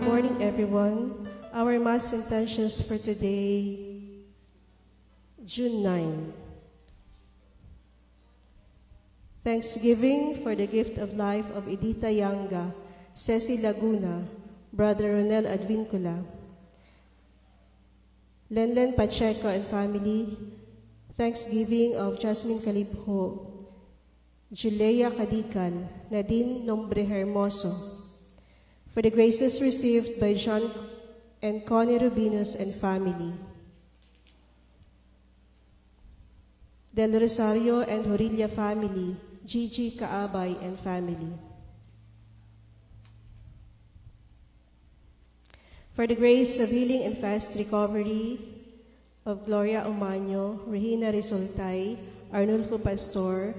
morning, everyone. Our Mass intentions for today, June 9. Thanksgiving for the gift of life of Editha Yanga, Ceci Laguna, Brother Ronel Advincula, Lenlen Pacheco and family. Thanksgiving of Jasmine Calibho, Julia Cadical, Nadine Nombre Hermoso, for the graces received by John and Connie Rubinos and family. Del Rosario and Horilla family, Gigi Kaabay and family. For the grace of healing and fast recovery of Gloria Umaño, Regina Risoltay, Arnulfo Pastor,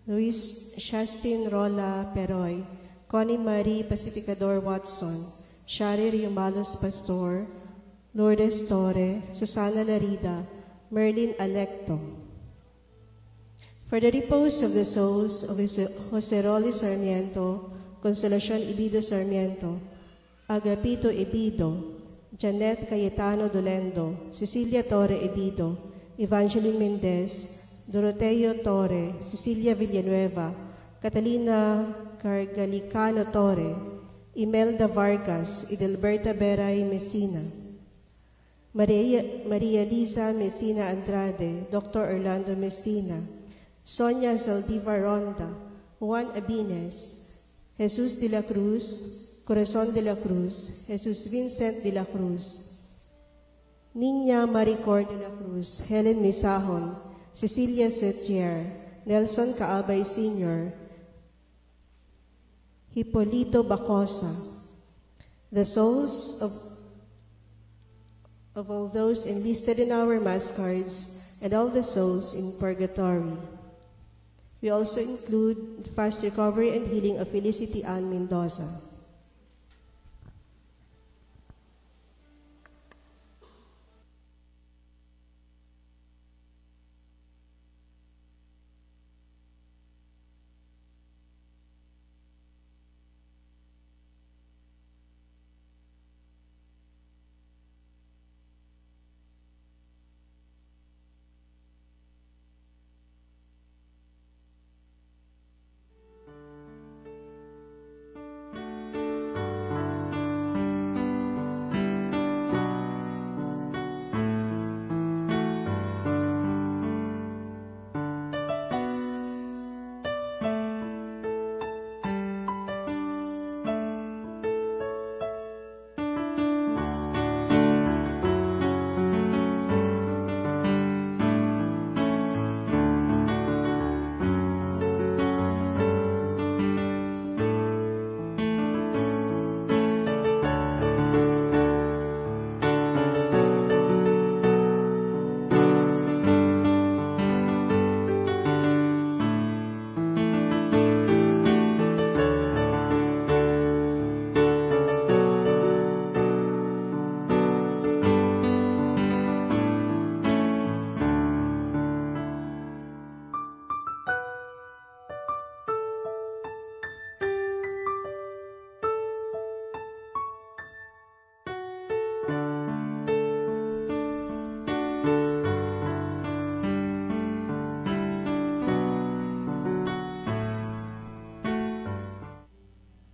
Luis Shastin Rola Peroy, Connie Marie Pacificador Watson, Shari Riumalos Pastor, Lourdes Torre, Susana Larida, Merlin Alecto. For the repose of the souls of Jose Rolly Sarmiento, Consolacion Ibido Sarmiento, Agapito Ibido, Janet Cayetano Dolendo, Cecilia Torre Ibido, Evangeline Mendez, Doroteo Torre, Cecilia Villanueva, Catalina Cargalicano Torre, Imelda Vargas, Idelberta Beray Messina, Maria Lisa Messina Andrade, Dr. Orlando Messina, Sonia Zaldivar Ronda, Juan Abines, Jesus de la Cruz, Corazon de la Cruz, Jesus Vincent de la Cruz, Niña Maricor de la Cruz, Helen Misahon, Cecilia Settier, Nelson Kaabay Sr., Hipolito Bacosa, the souls of all those enlisted in our mass cards and all the souls in purgatory. We also include fast recovery and healing of Felicity Ann Mendoza.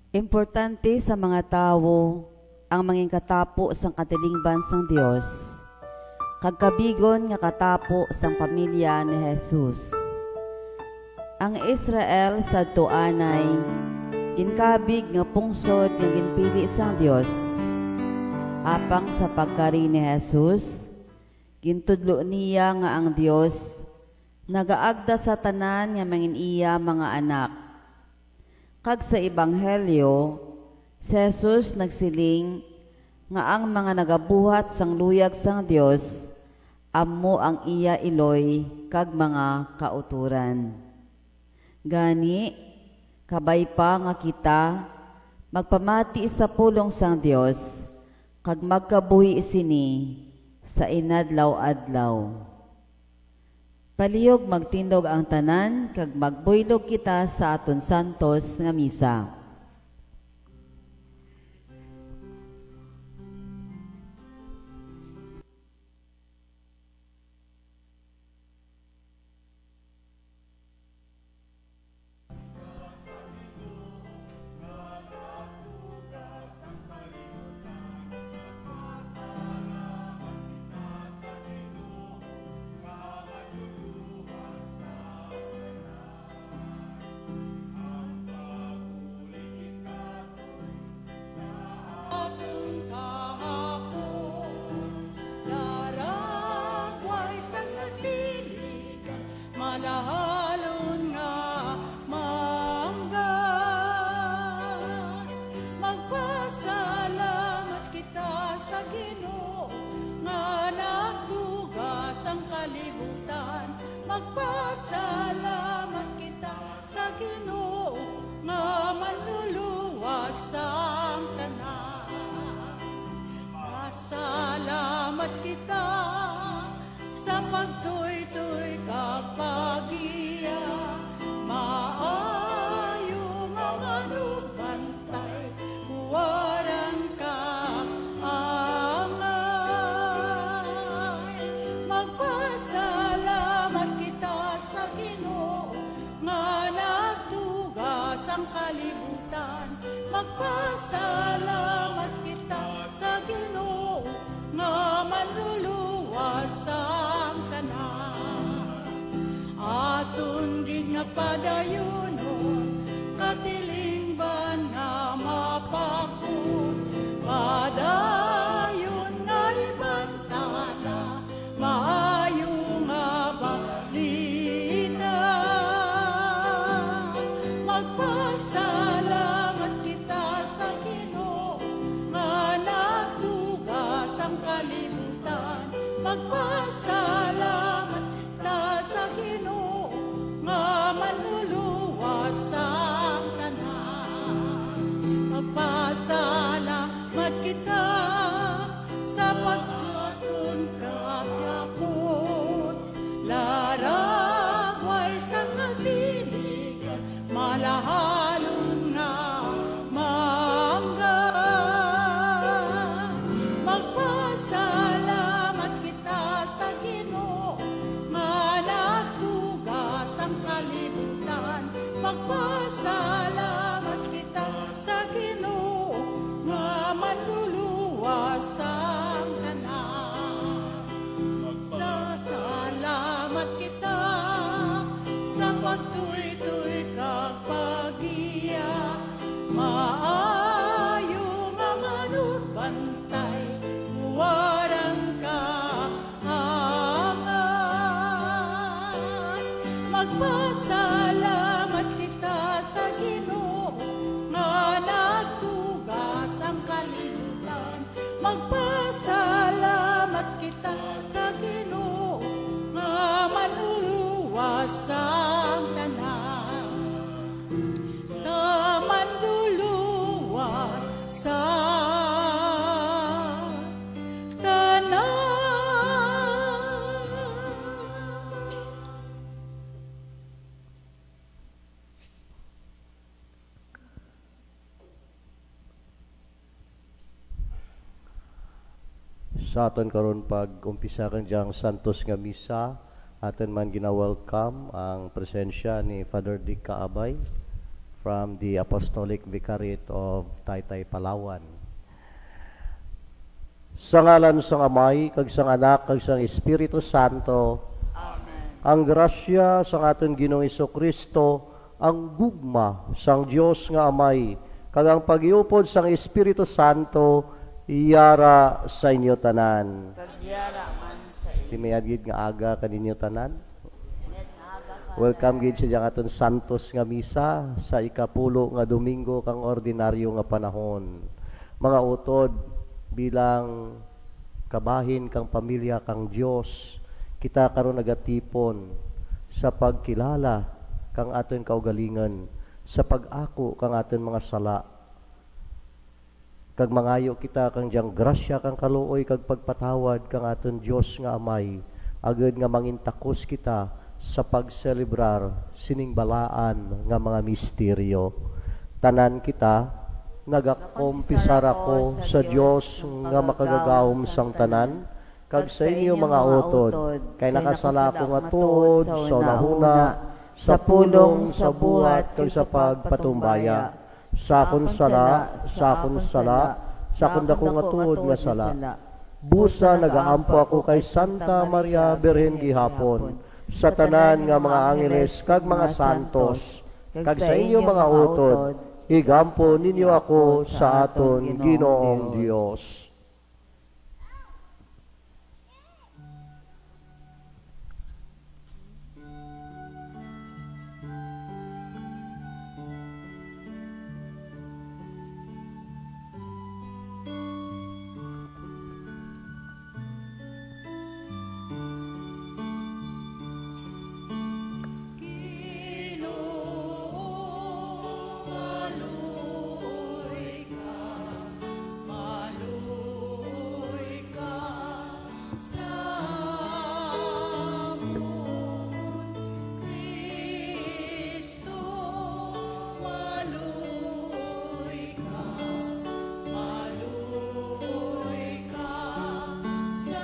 Importante sa mga tao ang manging katapo sang katilingban sang Dios, kagkabigon nga katapo sang pamilya ni Jesus. Ang Israel sa tuanay ginkabig nga pungsod nga ginpili sang Dios. Apang sa pagkari ni Jesus, gintudlo niya nga ang Dios nagaagda sa tanan nga mangin iya mga anak. Kag sa Ebanghelyo, si Jesus nagsiling nga ang mga nagabuhat sang luyag sang Dios ammo ang iya iloy kag mga kauturan. Gani, kabay pa nga kita magpamati sa pulong sang Dios kag magkabuhi sini sa inadlaw-adlaw. Palihog magtindog ang tanan, kag magbuylog kita sa aton santos nga misa. magpasalamat kita sa Ginoo nga manluluwas sang tanan. Pasalamat kita sa pagtuy-tuy kag pagiya, maayo nga manugbantay, warang ka angay. Magpasalamat kita sa Ginoo nga nagtugas ang kalibutan. Magpasalamat kita sa Ginoo nga manluluwas ang tanan. Aton gid nga padayunon, katilingban nga mapakon, padayon nga ibantana, maayo nga balita. Magpasalamat kita sa Ginoo nga nagtugas ang kalibutan. Magpasalamat kita sa Ginoo nga manluluwas ang tanan. Magpasalamat kita sa pagkakon kakapon, laragway sa katiligan, malahalon na mangga. Magpasalamat kita sa Ginoo nga nagtugas ang kalibutan. Magpasalamat kita sa Ginoo nga manluluwas ang tanan. Magsasalamat kita sa pagtuy-tuy kag pagiya, maayo nga manugbantay, warang ka angay. Magpasalamat kita sa Ginoo nga nagtugas ang kalibutan. Magpasalamat kita sa Ginoo nga manluluwas ang tanan. Sa manluluwas sa tanan. Sa aton karon pag umpisa kan diyang santos nga misa, aton man gina-welcome ang presensya ni Father Dick Kaabay from the Apostolic Vicariate of Taytay, Palawan. Sa ngalan sang Amay, kag sang Anak, kag sang Espiritu Santo. Amen. Ang grasya sang aton Ginoong Jesucristo, ang gugma sang Dios nga Amay, kag ang pagiupod sang Espiritu Santo, iyara sa inyo tanan. Kagyara man sa iyo. Timayad gid nga aga kaninyo tanan. Inet nga aga ka. Welcome gid sa diyang aton santos nga misa sa ikapulo nga Domingo kang ordinaryo nga panahon. Mga utod, bilang kabahin kang pamilya kang Dios, kita karon nagatipon sa pagkilala kang aton kaugalingon, sa pag-ako kang aton mga sala. Kag mangayo kita kang diyang grasya kang kaluoy kag pagpatawad kang aton Dios nga Amay, agad nga mangintakos kita sa pagselebrar siningbalaan nga mga misteryo. Tanan kita nagakompisar ako sa Dios nga makagagahom sang tanan, kag sa inyo mga utod, kay nakasala ko nga tuod sa unahuna, sa pulong, sa buhat, kag sa pagpatumbaya. Sa akong sala, sa akong dako nga tuod nga sala. Busa nagaampo ako kay Santa Maria Birhen gihapon, sa tanan nga mga angeles kag mga santos, kag sa inyo mga utod, igampo ninyo ako sa aton Ginoong Dios. Kristo, maluoy ka sa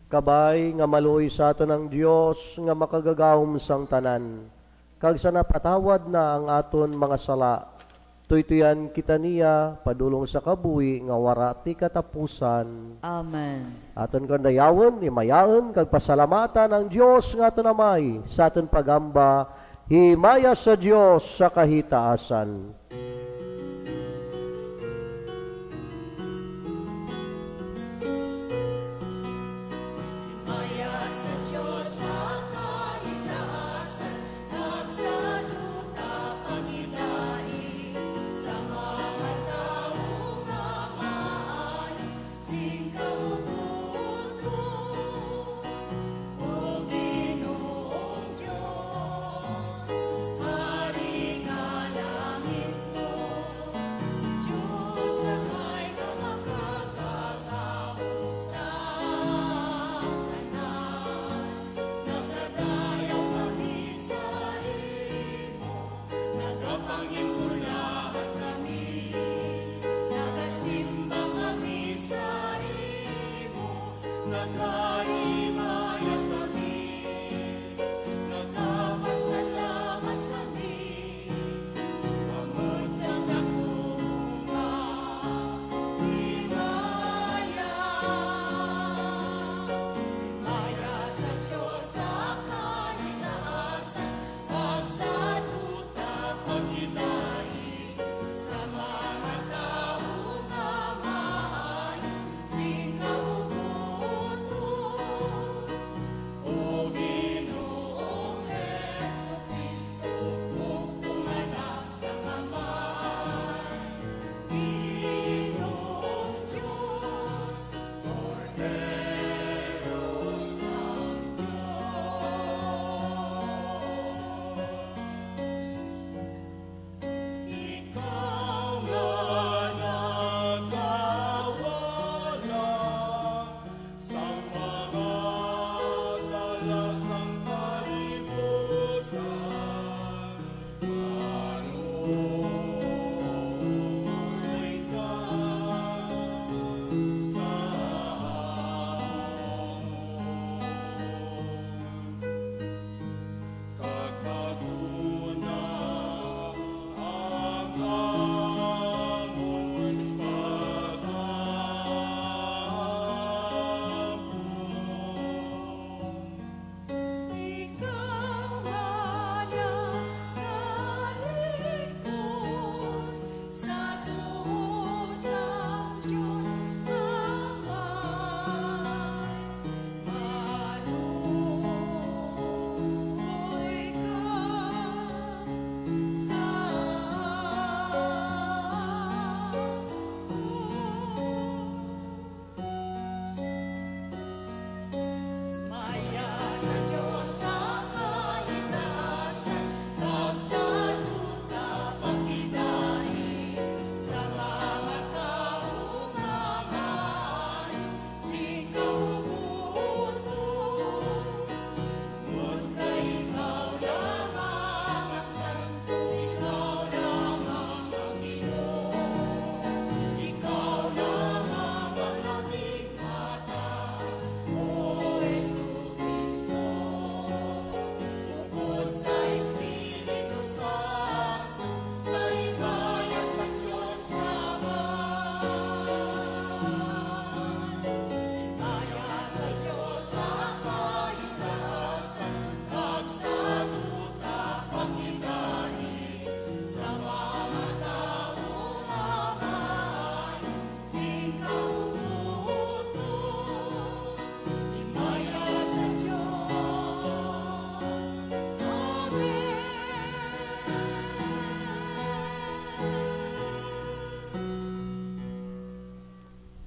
Kabay nga maluoy sa aton ang Dios nga makagagahom sang tanan. Kag sa napatawad na ang aton mga sala, tuytuyan kita niya padulong sa kabuhi nga wara ti katapusan. Amen. Aton kandayawon, imayaon, kag pasalamatan ang Dios nga aton amay sa aton pagamba, himaya sa Dios sa kahitaasan. Hari nga langit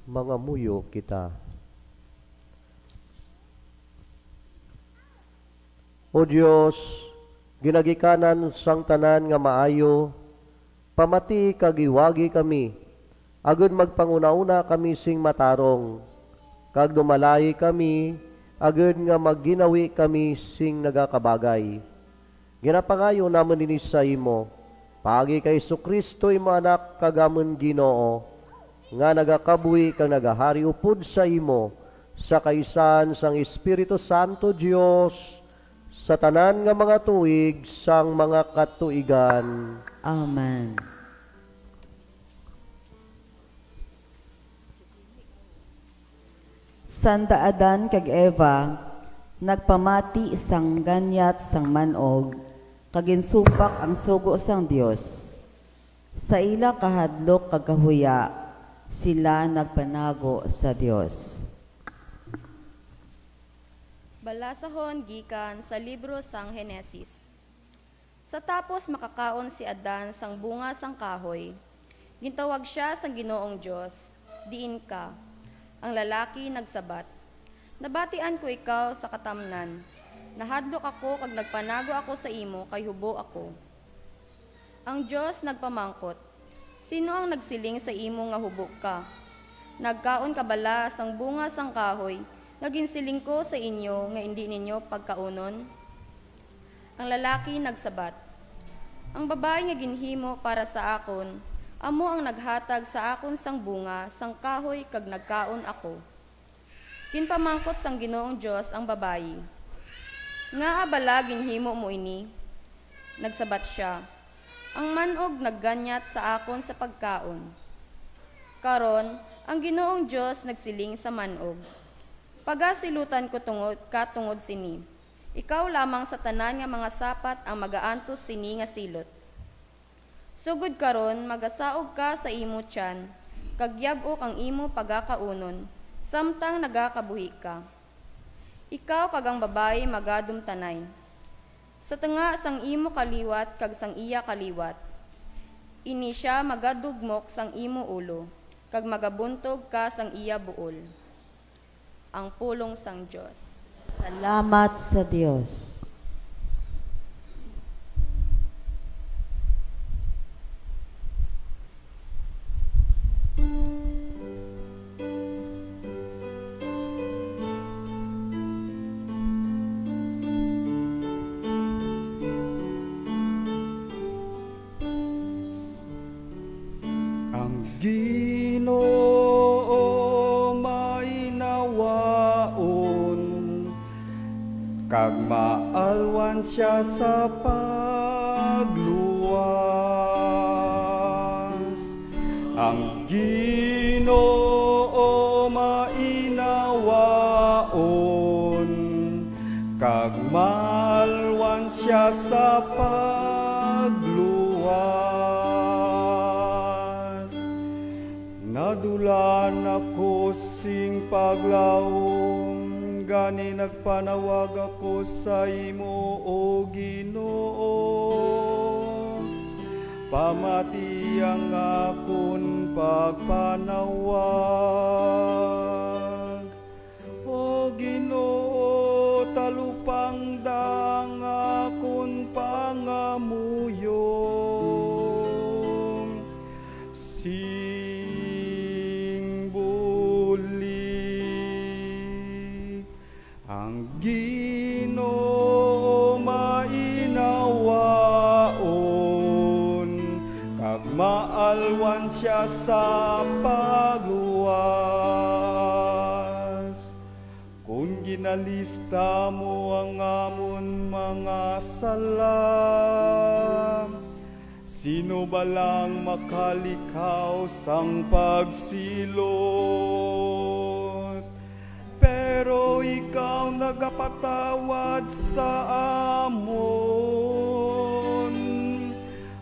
mangamuyo kita. O Dios, ginagikanan sang tanan nga maayo, pamati kagiwagi kami, agud magpanguna-una kami sing matarong, kag dumalayi kami, agud nga magginawi kami sing nagakabagay. Ginapangayo namon ini sa imo, pagi kay Jesu-Kristo imo anak kagamon Ginoo, nga nagakabuhi kang nagahari upod sa imo, sa kaisan sang Espiritu Santo Dios, sa tanan nga mga tuig sang mga katuigan. Amen. Santa Adan kag Eva, nagpamati sang ganyat sang manog, kaginsumpak ang sugo sang Dios. Sa ila kahadlok kag kahuya, sila nagpanago sa Dios. Balasahon gikan sa libro sang Henesis. Sa tapos makakaon si Adan sang bunga sang kahoy, gintawag siya sang Ginoong Dios, diin ka. Ang lalaki nagsabat, nabatian ko ikaw sa katamnan, nahadlok ako kag nagpanago ako sa imo kay hubo ako. Ang Dios nagpamangkot, sino ang nagsiling sa imo nga hubo ka? Nagkaon ka bala sang bunga sang kahoy, naginsiling ko sa inyo nga hindi ninyo pagkaunon? Ang lalaki nagsabat, ang babae nga ginhimo para sa akon, amo ang naghatag sa akon sang bunga, sang kahoy kag nagkaon ako. Kinpamangkot sang Ginoong Dios ang babayi. Nga abala ginhimo mo ini? Nagsabat siya, ang manog nagganyat sa akon sa pagkaon. Karon, ang Ginoong Dios nagsiling sa manog, pagasilutan ko tungod sini. Ikaw lamang sa tanan nga mga sapat ang magaantos sini nga silot. Sugod karon magasaog ka sa imo tiyan, kag yab-ok ang imo pagakaunon, samtang nagakabuhi ka. Ikaw kag ang babae magadum tanay. Sa tanga sang imo kaliwat kag sang iya kaliwat. Ini siya magadugmok sang imo ulo, kag magabuntog ka sang iya buol. Ang pulong sang Dios. Salamat sa Dios. Ang Ginoo mainawaon, kag maalwan siya sa pagluwas. Ang Ginoo mainawaon, kag maalwan siya sa pagluwas. Nadulan ako sing paglawom, gani nagpanawag ako sa imo, O Ginoo. Pamati ang akon pagpanawag. O Ginoo, talupang dang akon pangamuyo. Ang Ginoo mainawaon, kag maalwan siya sa pagluwas. Kung ginalista mo ang amon mga sala, sino balang makalikaw sang pagsilot? Pero ikaw nagapatawad sa amon,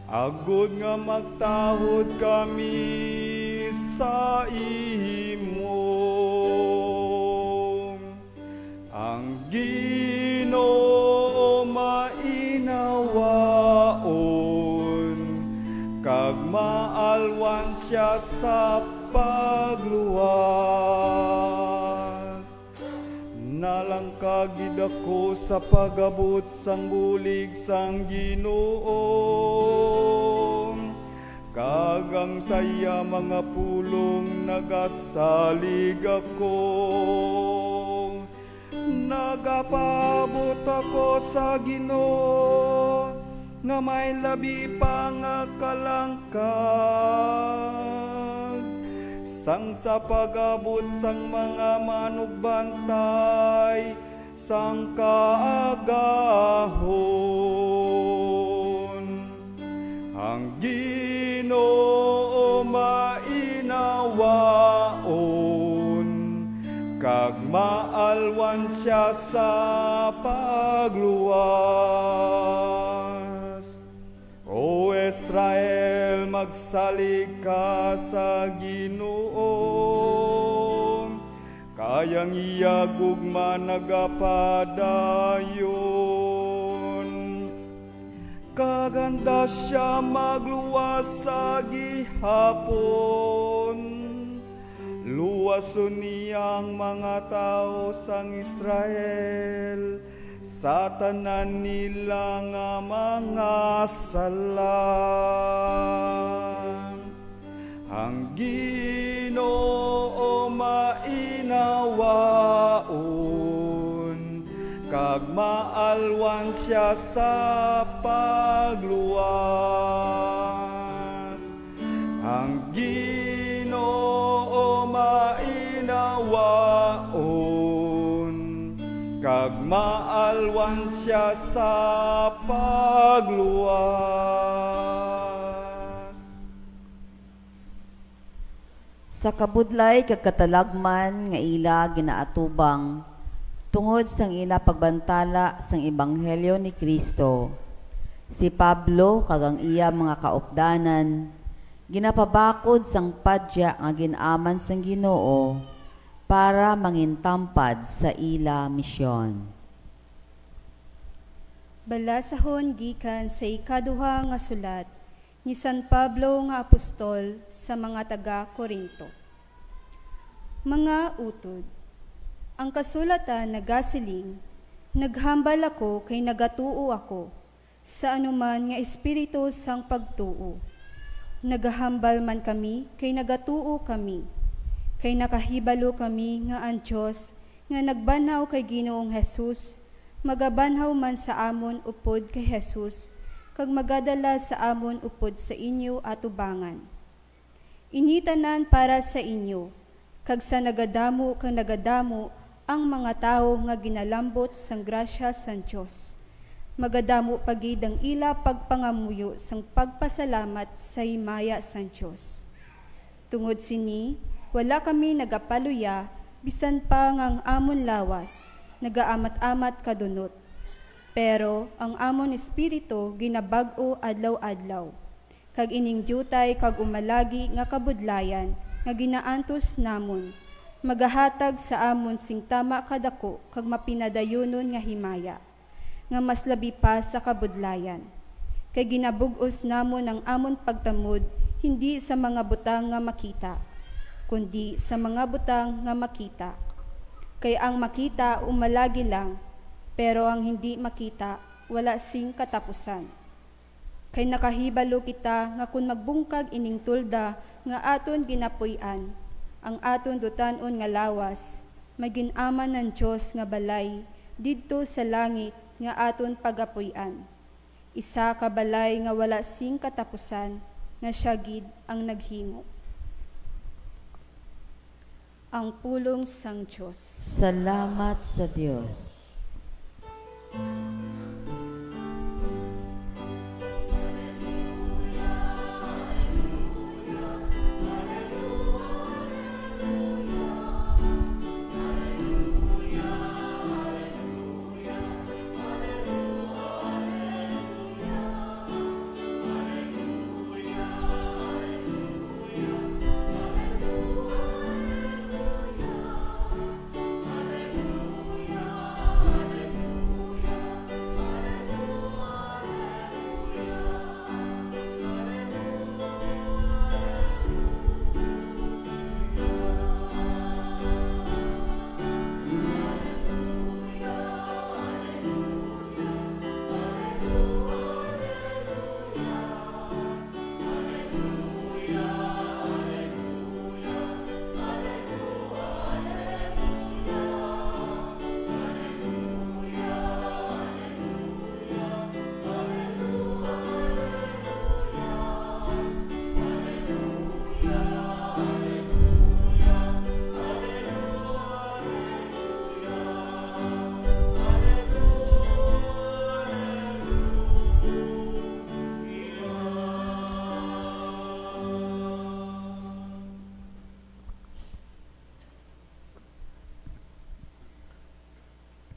agud nga magtahod kami sa imo. Ang Ginoo mainawaon, kag maalwan siya sa pagluwas. Nalangkagid ako sa pagabot sang bulig sang Ginoo, kagang saya mga pulong nagasalig ako. Nagapabot ako sa Ginoo nga may labi pa nga kalangkag, sang sa pagabot sang mga manugbantay sang kaagahon. Ang Ginoo mainawaon, kag maalwan siya sa pagluwas. O Israel, magsalig ka sa Ginoo, kayang iya gugma nagapadayon. Kaganda siya magluwas sa gihapon, luwason niyang mga tao sang Israel sa tanan nila nga mga sala. Ang Ginoo mainawaon, kag maalwan siya sa pagluwas. Ang Ginoo mainawaon, kag maalwan siya sa pagluwas. Sa kabudlay kag katalagman nga ila ginaatubang tungod sang ila pagbantala sang ebanghelyo ni Kristo, si Pablo kag ang iya mga kaupdanan ginapabakod sang padya nga ginaman sang Ginoo para mangintampad sa ila misyon. Balasahon gikan sa ikaduha nga sulat ni San Pablo nga apostol sa mga taga-Korinto. Mga utod, ang kasulatan nagasiling, naghambal ako kay nagatuo ako sa anuman nga espiritu sang pagtuo. Nagahambal man kami kay nagatuo kami, kay nakahibalo kami nga ang Diyos nga nagbanhaw kay Ginoong Hesus, magabanhaw man sa amon upod kay Hesus, kag magadala sa amon upod sa inyo atubangan. Initanan para sa inyo, kag sa nagadamo kang nagadamo ang mga tao nga ginalambot sang grasya sang Diyos. Magadamo pagid ang ila pagpangamuyo sang pagpasalamat sa himaya sang Diyos. Tungod sini, wala kami nagapaluya, bisan pa ngang amon lawas, nagaamat-amat kadunot. Pero ang amon espiritu ginabag-o adlaw-adlaw, kag ining diutay kag umalagi nga kabudlayan nga ginaantos namon, magahatag sa amon sing tama kadako kag mapinadayonon nga himaya, nga mas labi pa sa kabudlayan. Kay ginabug-os namon ang amon pagtamod hindi sa mga butang nga makita, kundi sa mga butang nga makita. Kay ang makita umalagi lang, pero ang hindi makita, wala sing katapusan. Kay nakahibalo kita nga kung magbungkag ining tulda nga aton ginapuy-an, ang aton dutanon nga lawas, maginaman ng Diyos nga balay, didto sa langit nga aton pagapuy-an. Isa ka balay nga wala sing katapusan, nga siya gid ang naghimo. Ang pulong sang Diyos. Salamat sa Diyos.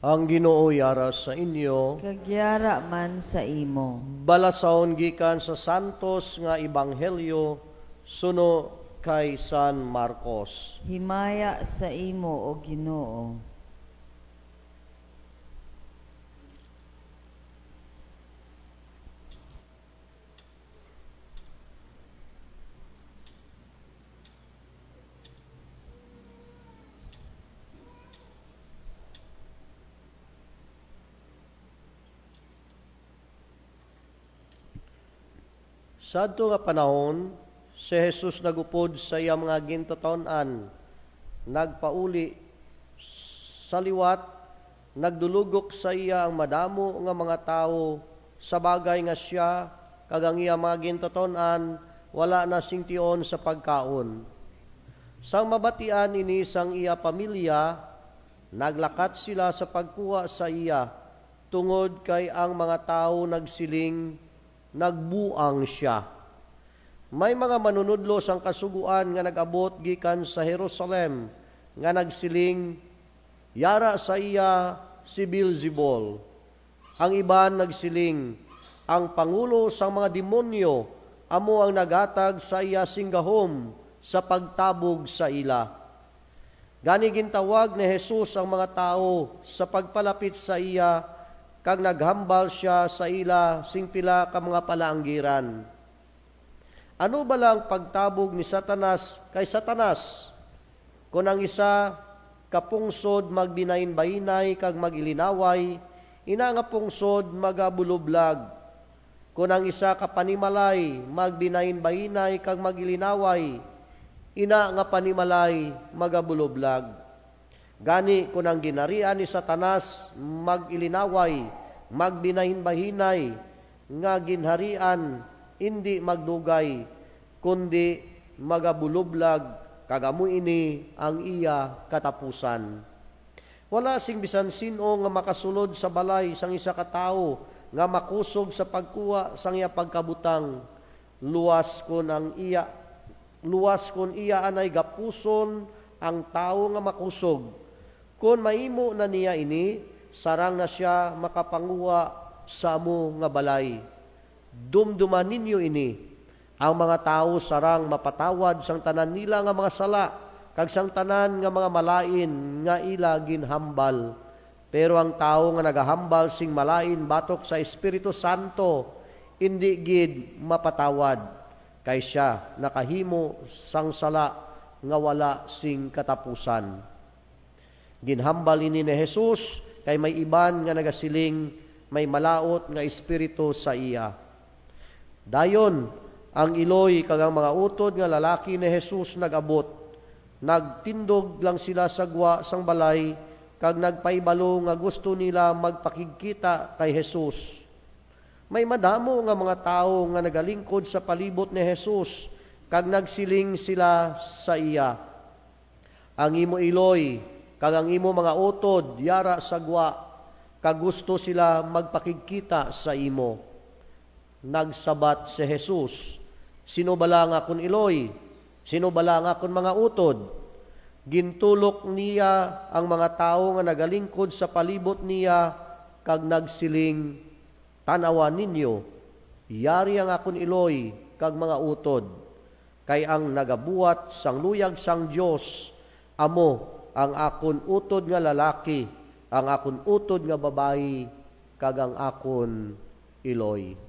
Ang Ginoo yara sa inyo, Kagyara man sa imo. balasaon gikan sa santos nga ebanghelyo suno kay San Marcos. Himaya sa imo o Ginoo. Sa adto nga panahon, si Jesus nagupod sa iya mga gintuton-an, nagpauli sa liwat, nagdulugok sa iya ang madamo nga mga tao sa bagay nga siya kag ang iya mga gintuton-an wala na singtion sa pagkaon. Sang mabatian ini sang iya pamilya, naglakat sila sa pagkuha sa iya tungod kay ang mga tao nagsiling nagbuang siya. May mga manunudlo sang kasuguan nga nag-abot gikan sa Jerusalem nga nagsiling yara sa iya si Beelzebul. Ang iban nagsiling ang pangulo sang mga demonyo amo ang nagatag sa iya singgahom sa pagtabog sa ila. Gani gintawag ni Jesus ang mga tao sa pagpalapit sa iya kag naghambal siya sa ila sing pila ka mga palaanggiran. Ano ba lang pagtabog ni Satanas kay Satanas? Kung ang isa kapungsod magbinain-bainay kag magilinaway, ina nga pungsod magabuloblag. Kung ang isa kapanimalay magbinain-bainay kag magilinaway, ina nga panimalay magabuloblag. Gani kung ang ginarian ni Satanas mag-ilinaway, magbinahin-bahinay, nga ginharian, hindi magdugay, kundi magabulublag, kagamu ini ang iya katapusan. Wala sing bisan sino nga makasulod sa balay sang isa ka tawo nga makusog sa pagkuha sang iya pagkabutang, luwas kun iya anay gapuson ang tawo nga makusog. Kung maimo na niya ini, sarang na siya makapanguha sa amo nga balay. Dumduman ninyo ini, ang mga tao sarang mapatawad sang tanan nila nga mga sala, kag sang tanan nga mga malain nga ila ginhambal. Pero ang tao nga nagahambal sing malain batok sa Espiritu Santo, hindi gid mapatawad, kay siya nakahimo sang sala nga wala sing katapusan. Ginhambal ini ni Jesus kay may iban nga nagasiling may malaot nga espiritu sa iya. Dayon ang iloy kag ang mga utod nga lalaki ni Jesus nagabot. Nagtindog lang sila sa gwa sang balay kag nagpaibalo nga gusto nila magpakigkita kay Jesus. May madamo nga mga tao nga nagalingkod sa palibot ni Jesus kag nagsiling sila sa iya. Ang imo iloy kag ang imo mga utod yara sa gwa, kag gusto sila magpakigkita sa imo. Nagsabat si Jesus, sino bala nga kun iloy, sino bala nga kun mga utod? Gintulok niya ang mga tao nga nagalingkod sa palibot niya, kag nagsiling, tanawan ninyo, yari ang akon iloy, kag mga utod, kay ang nagabuhat sang luyag sang Dios, amo, ang akon utod nga lalaki, ang akon utod nga babayi, kag ang akon iloy.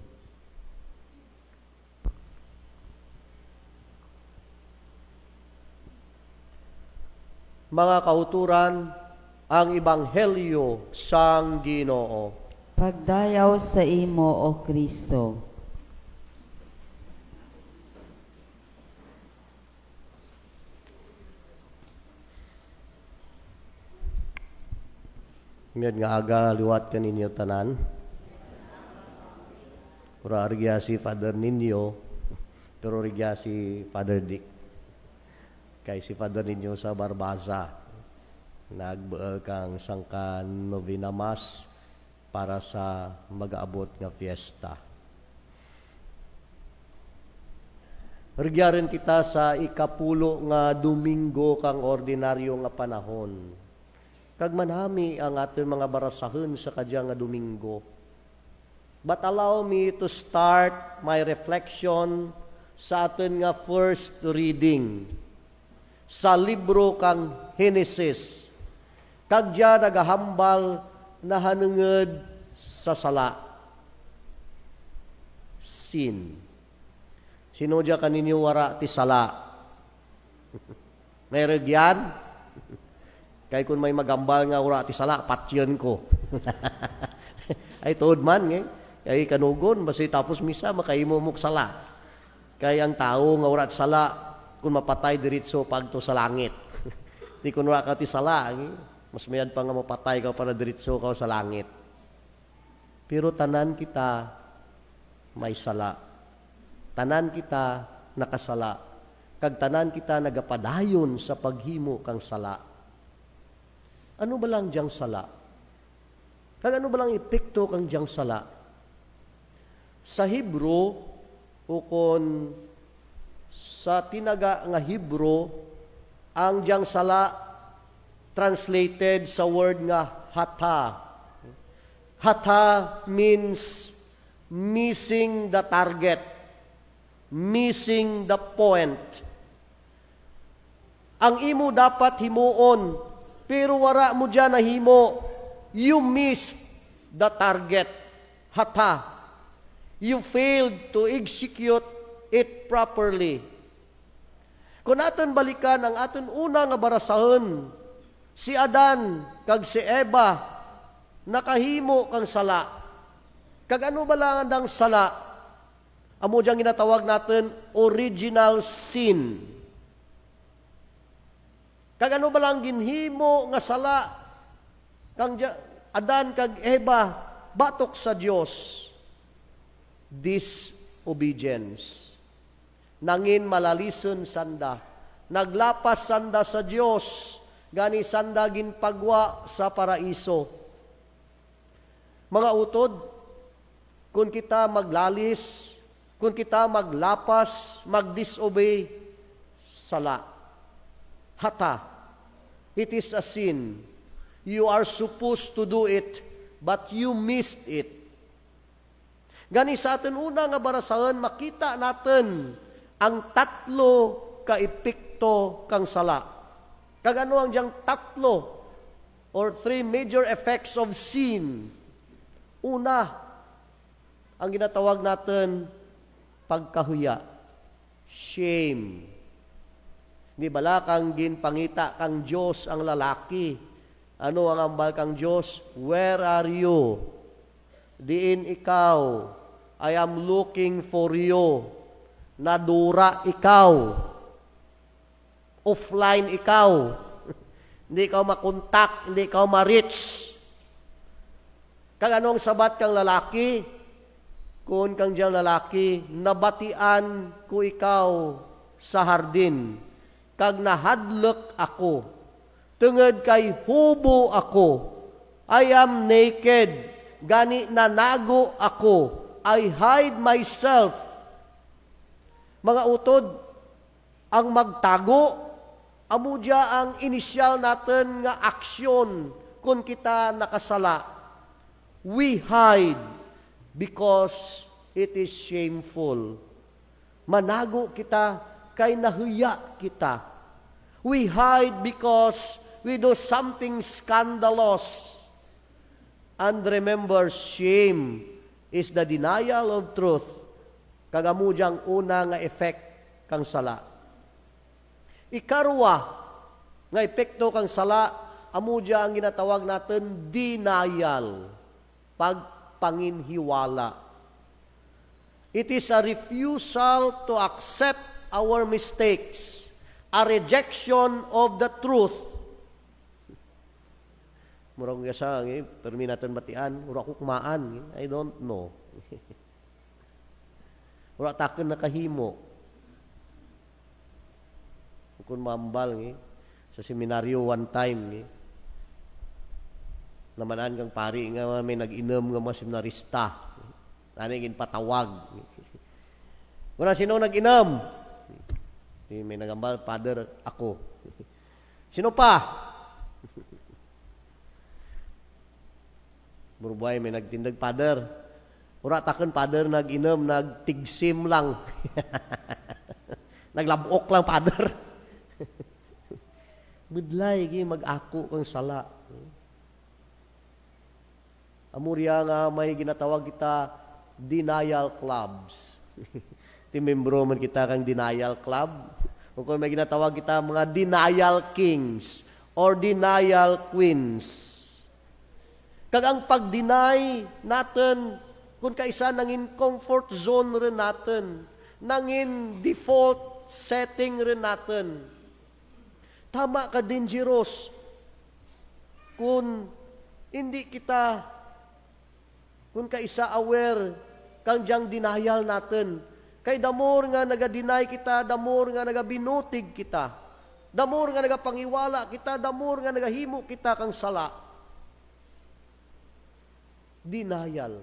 Mga kauturan, ang Ebanghelyo sang Ginoo. Pagdayaw sa imo o Kristo. Ngayon nga aga liwat ka ninyo tanan. Pura arigya si Father ninyo, pero arigya si Father Dick. Kay si Father ninyo sa Barbasa, nagbaal kang sangka novena mass para sa mag-aabot nga fiesta. Arigya rin kita sa ikapulo nga Domingo kang ordinaryo nga panahon. kag manami ang aton mga barasahon sa kadya nga Domingo. But allow me to start my reflection sa aton nga first reading sa libro kang Henesis. Kagya nagahambal na hanungod sa sala. Sin. Sino dya kaninyo wara ti sala? Mayroon yan? Kaya kung may magambal nga wara ti sala, patyon ko. Ay tuod man, ay kanugon, basi tapos misa, makaimumok sala. Kaya ang tao nga wara ti sala, kung mapatay diritso pagto sa langit. Di kung wala ka ti sala, mas mayan pa nga mapatay ka para diritso ka sa langit. Pero tanan kita may sala. Tanan kita nakasala. Kag tanan kita nagapadayon sa paghimo kang sala. Ano ba lang diyang sala? Kag ano ba lang epekto kang diyang sala? Sa Hebro, o kon sa tinaga nga Hebro, ang diyang sala translated sa word nga hata. Hata means missing the target, missing the point. Ang imo dapat himuon, pero wara mo dyan na himo, you missed the target. Hata. You failed to execute it properly. Kung aton balikan ang aton una nga barasahon, si Adan kag si Eva nakahimo kang sala. Kag ano ba lang ang sala? Amo diyang ginatawag natin original sin. Kag ano ba lang ginhimo nga sala kang Adan kag Eva batok sa Dios? Disobedience. Nangin malalison sanda. Naglapas sanda sa Dios. Gani sanda ginpagwa sa paraiso. Mga utod, kung kita maglalis, kung kita maglapas, magdisobey, sala. Hata. It is a sin. You are supposed to do it, but you missed it. Gani sa atin una nga barasahan, makita natin ang tatlo ka epekto kang sala. Kag ano ang diyang tatlo or three major effects of sin? Una, ang ginatawag natin pagkahuya. Shame. Di bala kang ginpangita kang Diyos ang lalaki. Ano ang ambal kang Diyos? Where are you? Diin ikaw. I am looking for you. Nadura ikaw. Offline ikaw. Hindi ikaw makontak, hindi ikaw ma-reach. Kag anong sabat kang lalaki? Kung kang diyang lalaki, nabatian ko ikaw sa hardin. Kag nahadlok ako. Tungod kay hubo ako. I am naked. Gani nanago ako. I hide myself. Mga utod, ang magtago, amudya ang inisyal natin nga aksyon kung kita nakasala. We hide because it is shameful. Manago kita kay nahuya kita. We hide because we do something scandalous. And remember, shame is the denial of truth. Kagamudyang una nga effect kang sala. Ikarwa, nga epekto kang sala, amudya ang ginatawag natin denial, pagpanginhiwala. It is a refusal to accept our mistakes, a rejection of the truth. Murang yasa, permi natin batian, mura ko kumaan, I don't know. Mura takon nakahimo. Kung mambal sa seminaryo one time namanan kang pari nga may nag-inom nga mga seminarista nani gin patawag kuna sino nag-inom may nagambal, father, ako. Sino pa? Murubay may nagtindag pader. Ura taken pader nag-inom, nagtigsim lang. Naglabok lang pader. Budlay gi mag-ako kang sala. Amurya nga may ginatawag kita denial clubs. Ti membro man kita kang denial club. O kung may ginatawag kita mga denial kings or denial queens. Kag ang pag-deny natin, kung kaisa nangin comfort zone rin natin, nangin default setting rin natin. Tama ka dangerous kung hindi kita, kung kaisa aware kang diyang denial natin. Kay damor nga naga-deny kita, damor nga naga-binutig kita, damor nga naga-pangiwala kita, damor nga nagahimo kita kang sala. Denial.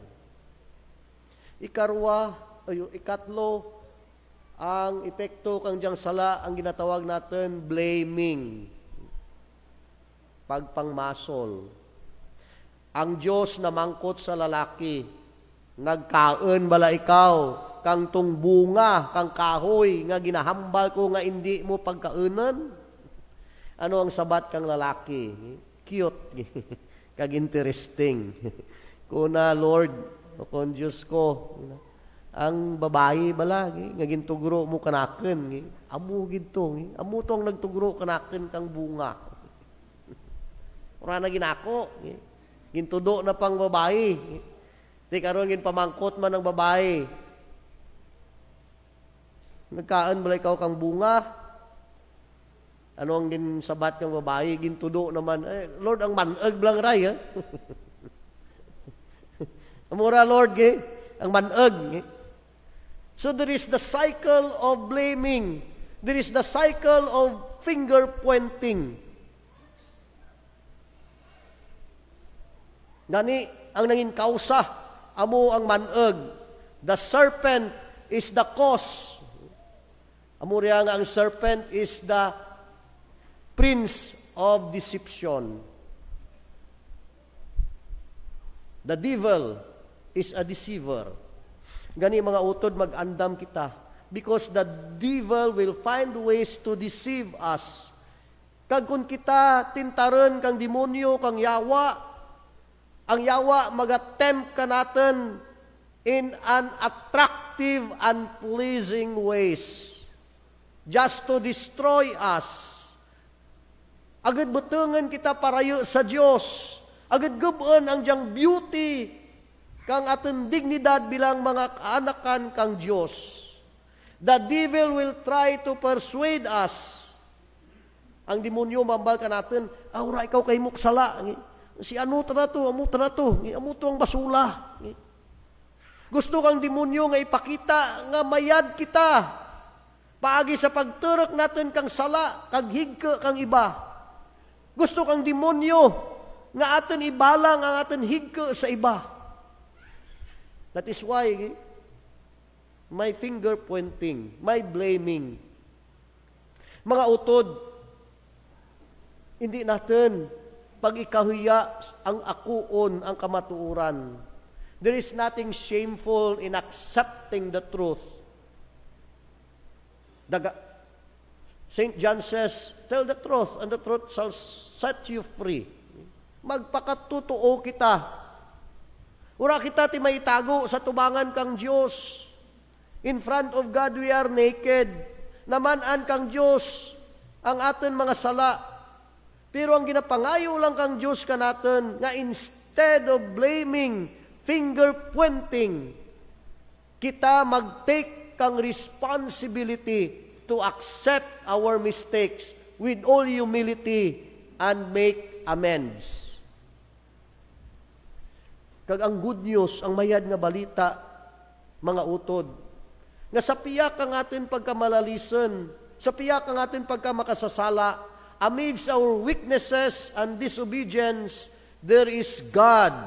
Ikatlo, ang epekto kang diyang sala, ang ginatawag natin, blaming. Pagpangmasol. Ang Diyos na mangkot sa lalaki, nagkaon bala ikaw, kang tungbunga, kang kahoy, nga ginahambal ko nga hindi mo pagkaunan. Ano ang sabat kang lalaki? Cute. Kag interesting. Kuna, Lord, o kung Diyos ko, ang babae bala, nga gintugro mo kanaken, amu ginto, amu tong nagtugro kanaken kang bunga. Ura na ginako, gintudo na pang babae. Di karon ginpamangkot man ng babae. Nagkaan bala ikaw kang bunga. Ano ang ginsabat ng babae? Gintudo naman, Lord, ang maneg blang ray, Amura, Lord, ang maneg. So there is the cycle of blaming. There is the cycle of finger pointing. Gani, ang nangin kausa, amo ang maneg. The serpent is the cause. Amura nga ang serpent is the prince of deception. The devil is a deceiver. Gani mga utod, mag-andam kita. Because the devil will find ways to deceive us. Kag kung kita tintaron kang demonyo, kang yawa, ang yawa mag-attempt ka natin in an attractive and pleasing ways. Just to destroy us. Agad butungan kita parayo sa Diyos. Agad gubon ang diyang beauty kang ating dignidad bilang mga kaanakan kang Diyos. The devil will try to persuade us. Ang demonyo mambal ka natin, ura ikaw kay muksala. Si ano na to, amo to ang basula. Gusto kang demonyo nga ipakita nga mayad kita. Paagi sa pagturok natin kang sala, kang higka kang iba. Gusto kang demonyo nga atin ibalang ang atin higka sa iba. That is why my finger pointing, my blaming. Mga utod, hindi natin pag-ikahiya ang akuon, ang kamatuuran. There is nothing shameful in accepting the truth. St. John says, tell the truth, and the truth shall set you free. Magpakatutuo kita. Ura kita ti maitago sa tubangan kang Diyos. In front of God we are naked. Namanan kang Diyos ang aton mga sala. Pero ang ginapangayo lang kang Diyos ka natin, nga instead of blaming, finger pointing, kita mag-take kang responsibility to accept our mistakes with all humility and make amends. Kag ang good news, ang mayad nga balita, mga utod, nga sa piyak ang atin pagkamalalison, sa piyak ang atin pagkamakasasala, amidst our weaknesses and disobedience, there is God.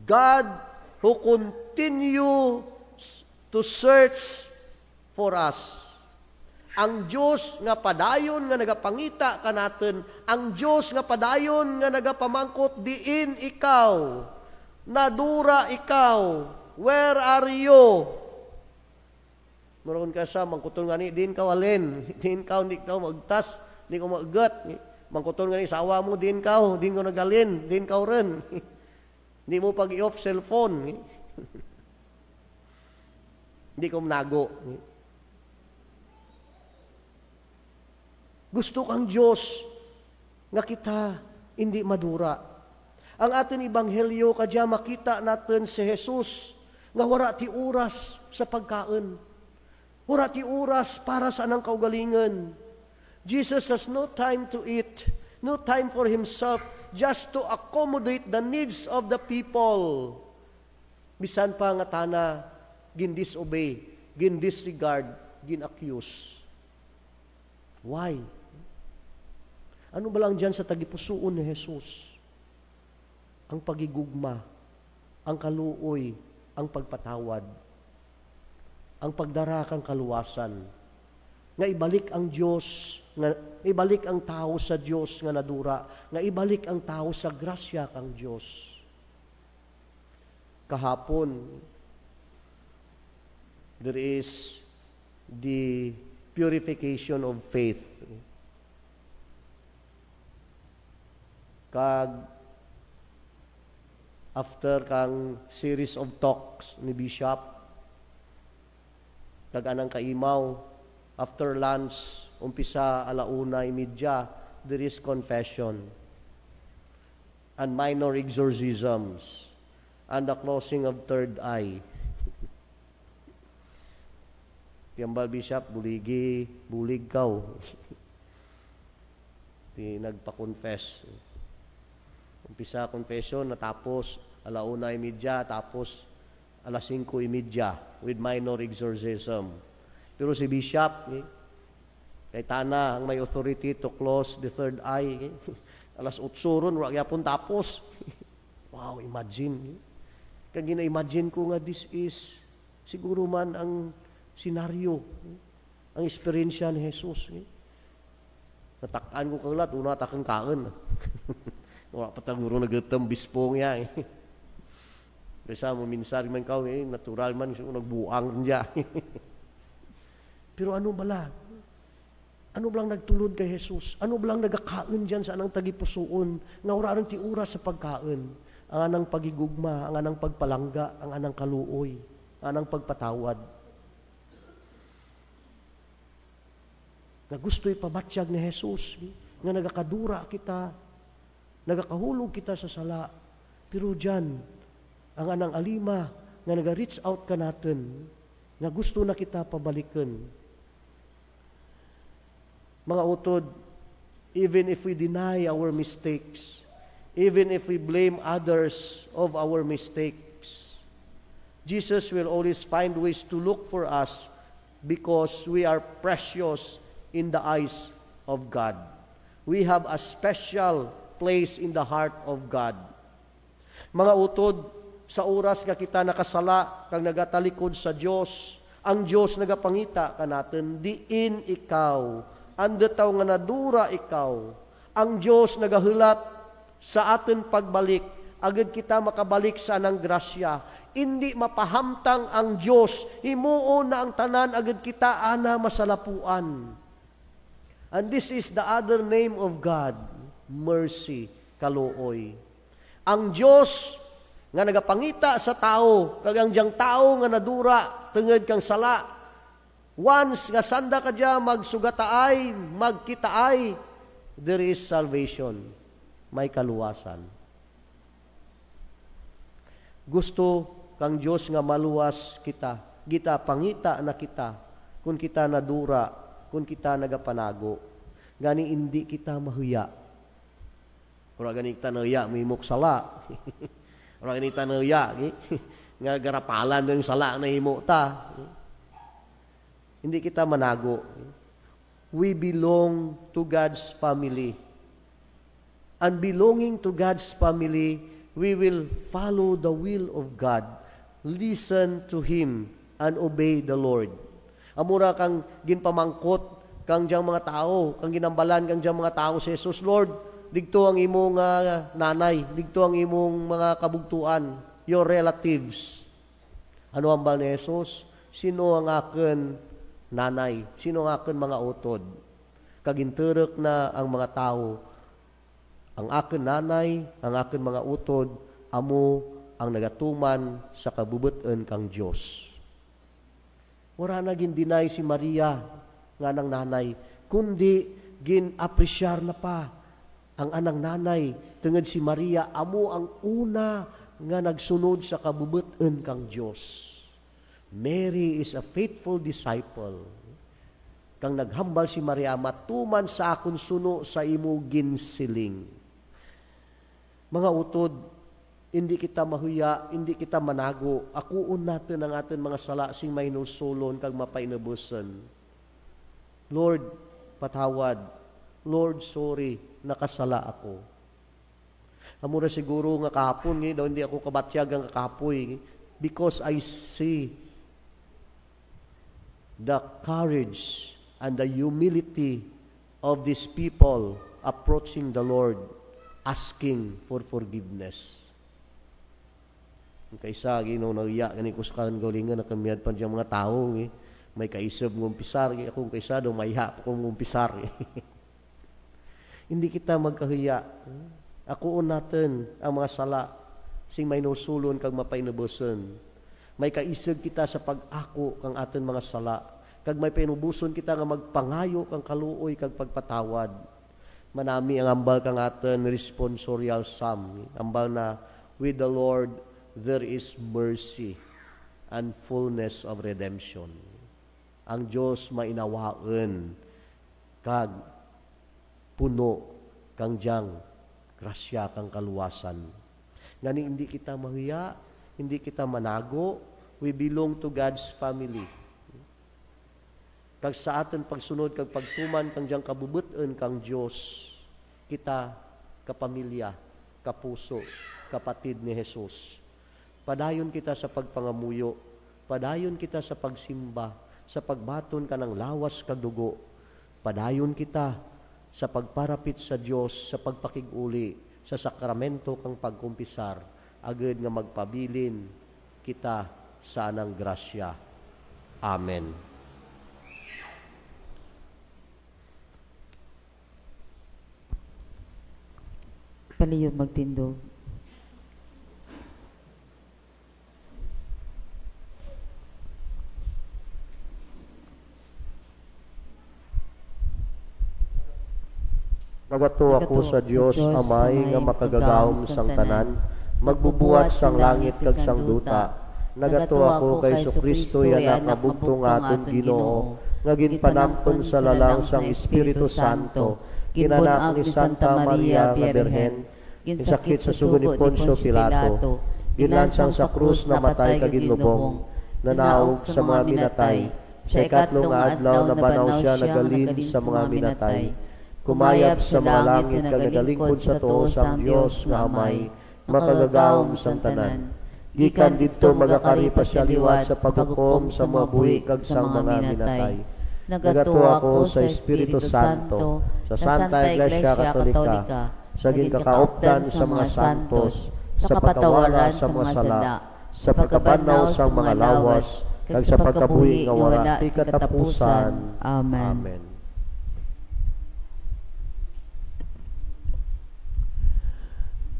God who continue to search for us. Ang Diyos nga padayon nga nagapangita ka natin, ang Diyos nga padayon nga nagapamangkot diin ikaw, nadura ikaw, where are you? Maroon ka sa, mangkuton nga ni, din ka alin, din ka, hindi ka magtas, hindi ka maagat. Mangkuton nga ni, sawa mo, din ka nagalin, din ka rin. Hindi mo pag-i-off cellphone. Hindi ka manago. Gusto kang Diyos nga kita hindi madura. Ang atin ibanghelyo kadya makita natin si Jesus nga wala ti oras sa pagkain. Wala ti oras para sa anang kaugalingan. Jesus has no time to eat, no time for himself, just to accommodate the needs of the people. Bisan pa nga tana, gin-disobey, gin-disregard, gin-accuse. Why? Ano ba lang dyan sa tagipusoon ni Jesus? Ang pagigugma, ang kaluoy, ang pagpatawad, ang pagdara kang kaluwasan, nga ibalik ang Diyos, nga ibalik ang tao sa Diyos nga nadura, nga ibalik ang tao sa grasya kang Diyos. Kahapon, there is the purification of faith. Kag after kang series of talks ni Bishop, kag-anang kaimaw, after lunch, umpisa 1:30, there is confession and minor exorcisms and the closing of third eye. Tiyambal Bishop, bulig kaw. Ti nagpa-confess. Umpisa confession, natapos 1:30, tapos 5:30 with minor exorcism. Pero si Bishop, kay tana ang may authority to close the third eye. 8:00 ron, wala yapon tapos. Wow, imagine. Kag gina-imagine ko nga this is siguro man ang senaryo, ang experience ni Jesus. Natakaan ko kalat, una takang kain. Wala pa taguro nagatam bispong yan. Kasi mo minsan man kaw, natural man, nagbuang niya. Pero ano bala? Ano balang nagtulod kay Jesus? Ano balang nagakain dyan sa anang tagipusoon? Nga wala rin ti oras sa pagkain. Ang anang pagigugma, ang anang pagpalangga, ang anang kaluoy, ang anang pagpatawad. Nga gusto ipabatsyag ni Jesus, nga nagakadura kita, nagakahulog kita sa sala. Pero dyan, ang anang alima, nga naga-reach out ka natin, nga gusto na kita pabalikan. Mga utod, even if we deny our mistakes, even if we blame others of our mistakes, Jesus will always find ways to look for us because we are precious in the eyes of God. We have a special place in the heart of God. Mga utod, sa oras nga kita nakasala, kang nagatalikod sa Diyos, ang Diyos nagapangita ka natin, diin ikaw, ando taw nga nadura ikaw, ang Diyos nagahulat sa atin pagbalik, agad kita makabalik sa anang grasya. Hindi mapahamtang ang Diyos, himuon na ang tanan, agad kita ana masalapuan. And this is the other name of God, mercy, kaluoy. Ang Diyos nga nagapangita sa tao, kag ang diyang tao nga nadura, tungod kang sala, once nga sanda ka dya, magsugataay, magkitaay, there is salvation. May kaluwasan. Gusto kang Diyos nga maluwas kita, kita pangita na kita, kung kita nadura, kung kita nagapanago, gani hindi kita mahuya. Ora gani kita nahuya, mahimok sala. Ora gani kita nahuya, nga garapalan ng sala na himo ta. Hindi kita manago. We belong to God's family. And belonging to God's family, we will follow the will of God, listen to Him, and obey the Lord. Amura kang ginpamangkot, kang diyang mga tao, kang ginambalan kang diyang mga tao sa Jesus, Lord, digto ang imong nanay, digto ang imong mga kabugtuan. your relatives. Ano ang hambal ni Jesus? Sino ang akin nanay? Sino ang akin mga utod? Kaginturok na ang mga tao. Ang akin nanay, ang akin mga utod, amo ang nagatuman sa kabubuton kang Diyos. Wala na gin-deny si Maria nga nang nanay, kundi gin-apresyar na pa ang anang nanay, tungod si Maria, amo ang una nga nagsunod sa kabubuton kang Diyos. Mary is a faithful disciple. Kang naghambal si Maria, matuman sa akon suno sa imo ginsiling. Mga utod, hindi kita mahuya, hindi kita manago. Akuon natin ang atin mga sala sing may nusulon kag mapainubusan. Lord, patawad. Lord, sorry, nakasala ako. Amura siguro nga kahapon, daw hindi ako kabatyag ang kapoy because I see the courage and the humility of these people approaching the Lord, asking for forgiveness. Kaysa, nagiyak, ko sa kagalingan na kamiyad pa diyang mga tao, may kaisab ng umpisar, akong kaysa daw may hap kong umpisar. Hindi kita magkahiya. Akuon natin ang mga sala, sing may nusulon kag mapainubuson. May kaisag kita sa pag-ako kang atin mga sala, kag may painubuson kita nga magpangayo kang kaluoy kag pagpatawad. Manami ang ambal kang atin responsorial psalm. Ambal na, with the Lord there is mercy and fullness of redemption. Ang Diyos mainawaan kag puno kang diyang grasya kang kaluwasan. Ngani hindi kita mahuya, hindi kita manago, we belong to God's family. Kag sa atin pagsunod kag pagtuman kang diyang kabubuton kang Diyos, kita kapamilya, kapuso, kapatid ni Jesus. Padayon kita sa pagpangamuyo, padayon kita sa pagsimba, sa pagbaton ka ng lawas kag dugo. Padayon kita sa pagparapit sa Diyos, sa pagpakiguli, sa sakramento kang pagkumpisar, agad nga magpabilin kita sa anang grasya. Amen. Palihog magtindog. Nagato ako sa Dios Amay nga makagagawom sang tanan, magbubuhat sang langit kag sang duta. Nagato ako kay Kristo yan nakabugtong aton Ginoo, nga ginpanampon sa lalang sang Espiritu Santo, kinanak ni Santa Maria nga Birhen, ginsakit sa sugod ni Poncio Pilato, ginlansang sa krus na matay kag ginlubong, nanaog sa mga minatay, sa ikatlong adlaw na banaw siya nagalin sa mga minatay. Kumayap sa mga langit kag nagalingkod sa tuos ang Dios nga Amay, makagagawom sang tanan. Gikan didto magakaripas siya liwat sa paghukom sa mga buhi kag sang mga minatay. Nagato ako sa Espiritu Santo, sa Santa Iglesia Katolika, sa gikakaupdan sa mga santos, sa kapatawaran sa mga sala, sa pagkabanaw sa mga lawas, kag sa pagkabuhi nga wala ti katapusan. Amen. Amen.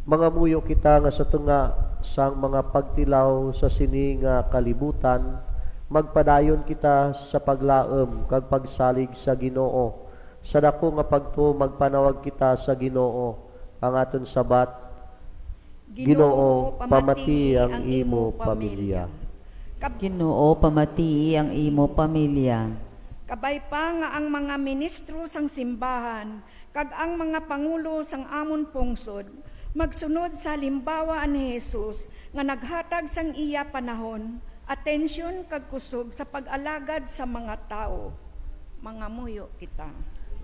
Mga muyo kita nga sa tunga sang mga pagtilaw sa sini nga kalibutan, magpadayon kita sa paglaom kag pagsalig sa Ginoo. Sa dako nga pagtuo magpanawag kita sa Ginoo, ang aton sabat. Ginoo, pamati ang imo pamilya. Ginoo, pamati ang imo pamilya. Kabay pa nga ang mga ministro sang simbahan, kag ang mga pangulo sang amon pungsod, magsunod sa halimbawa ni Jesus nga naghatag sang iya panahon, atensyon kag kusog sa pag-alagad sa mga tao. Mga muyo kita.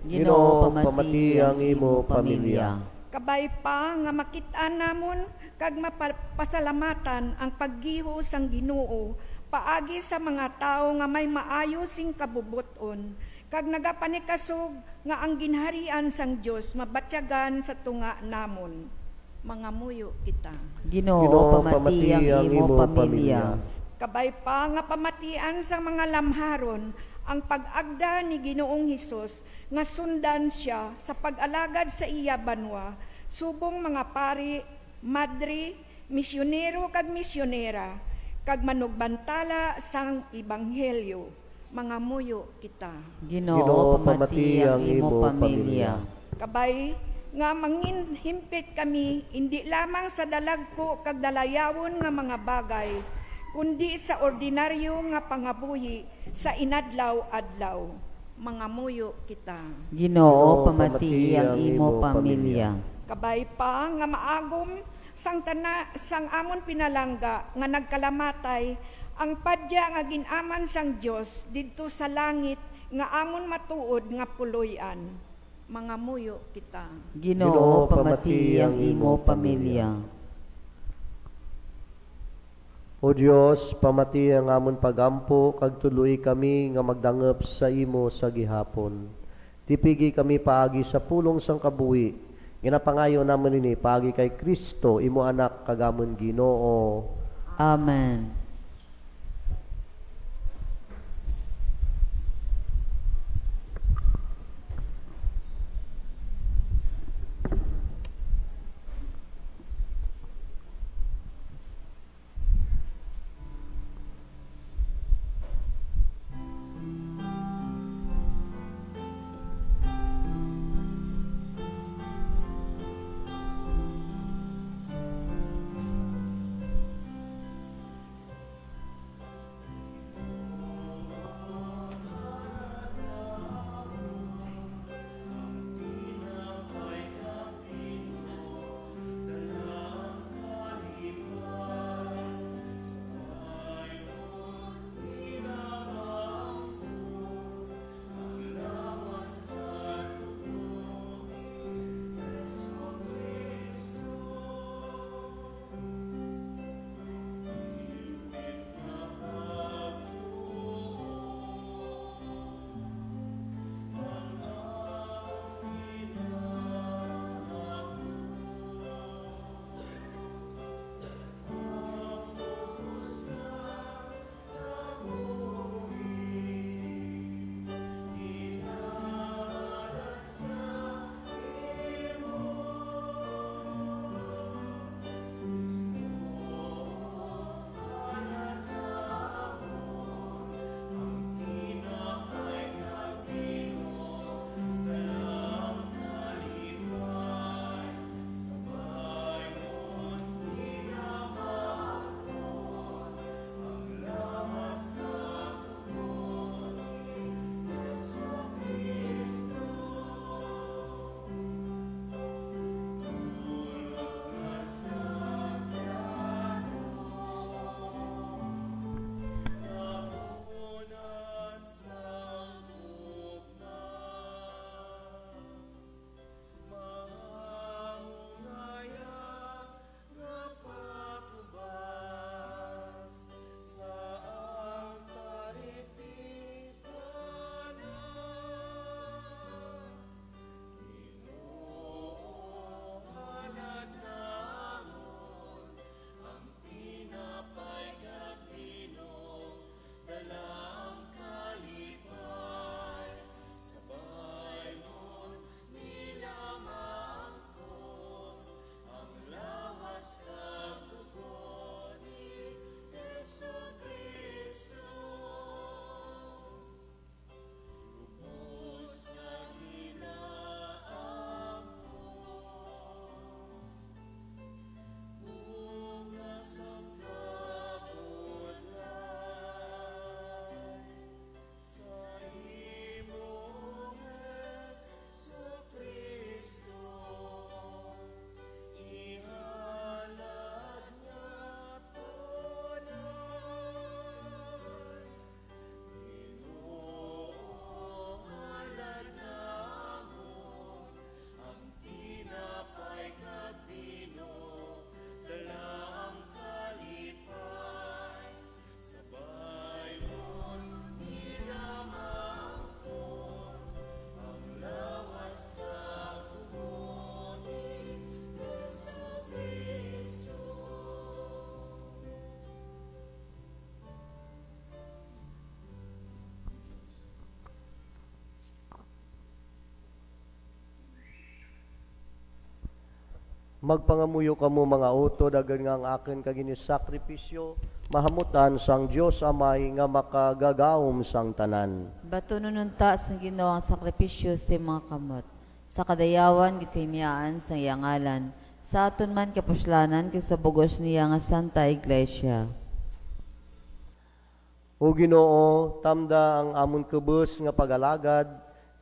Ginoo, pamati ang imo pamilya. Kabay pa nga makita namon kag mapasalamatan ang paggiho sang Ginoo paagi sa mga tao nga may maayo sing kabubuton, kag nagapanikasog nga ang ginharian sang Dios mabatyagan sa tunga namon. Mangamuyo kita. Ginoo pamati ang imo pamilya. Kabay pa nga pamatian sa mga lamharon ang pag-agda ni Ginoong Hesus nga sundan siya sa pag-alagad sa iya banwa, subong mga pari, madri, misyonero kag misyonera, kag manugbantala sang ebanghelyo. Mangamuyo kita. Ginoo pamati ang imo pamilya. Kabay nga manginhimpit kami hindi lamang sa dalagko kag dalayawon nga mga bagay, kundi sa ordinaryo nga pangabuhi sa inadlaw-adlaw. Mangamuyo kita. Ginoo pamati ang imo pamilya. Kabay pa nga maagom sang amon pinalangga nga nagkalamatay ang padya nga ginaman sang Dios didto sa langit nga amon matuod nga puloy-an. Mangamuyo kita. Ginoo pamati ang imo pamilya. O Dios, pamati ang amon pagampo kag tuloy kami nga magdangop sa imo sa gihapon. Tipigi kami paagi sa pulong sang kabuhi. Ginapangayo namon ini paagi kay Kristo imo anak kagamon Ginoo. Amen. Magpangamuyo kamo mga utod agad nga ang akin kagini sakripisyo mahamutan sang Dios Amay nga makagagawom sang tanan. Batunununta sa Ginoo ang sakripisyo sa mga kamot. Sa kadayawan gitimiaan sa iyang ngalan. Sa aton man kapuslanan kay sa bugos niya nga Santa Iglesia. O Ginoo, tamda ang amon kubus nga pagalagad,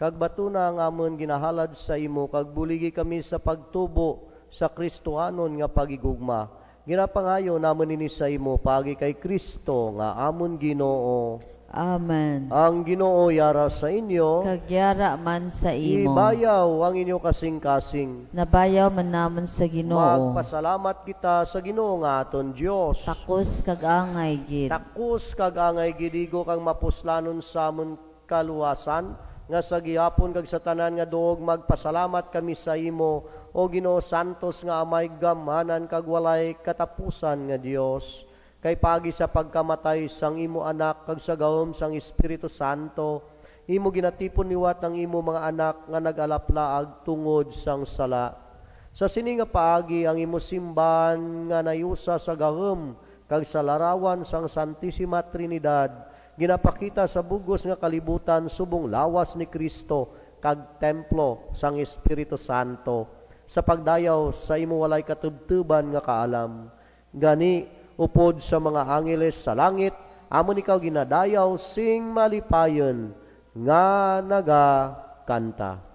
kag batuna ang amon ginahalad sa imo, kag buligi kami sa pagtubo sa Kristohanon nga pagigugma. Ginapangayo namon ini sa imo pagi kay Kristo nga amon Ginoo. Amen. Ang Ginoo yara sa inyo, Kagyara man sa imo. ibayaw ang inyo kasing-kasing. Nabayaw man namon sa Ginoo. Magpasalamat kita sa Ginoo nga aton Dios. Takos kag angay gid. Takos kag angay gidigo kang mapuslanon sa amon kaluwasan, nga sa gihapon kag sa tanan nga duog magpasalamat kami sa imo, o Ginoo santos nga amay gamanan kag walay katapusan nga Dios. Kay pagi sa pagkamatay sang imo anak kag sa gawom sang Espiritu Santo, imo ginatipon liwat ang imo mga anak nga nag-alaplaag tungod sang sala. Sa sini nga paagi ang imo simbahan nga nayusa sa gawom kag sa larawan sang Santissima Trinidad, ginapakita sa bugos nga kalibutan subong lawas ni Kristo kag templo sang Espiritu Santo. Sa pagdayaw sa imo walay katubtuban nga kaalam. Gani upod sa mga angeles sa langit, amon ikaw ginadayaw sing malipayon nga nagakanta.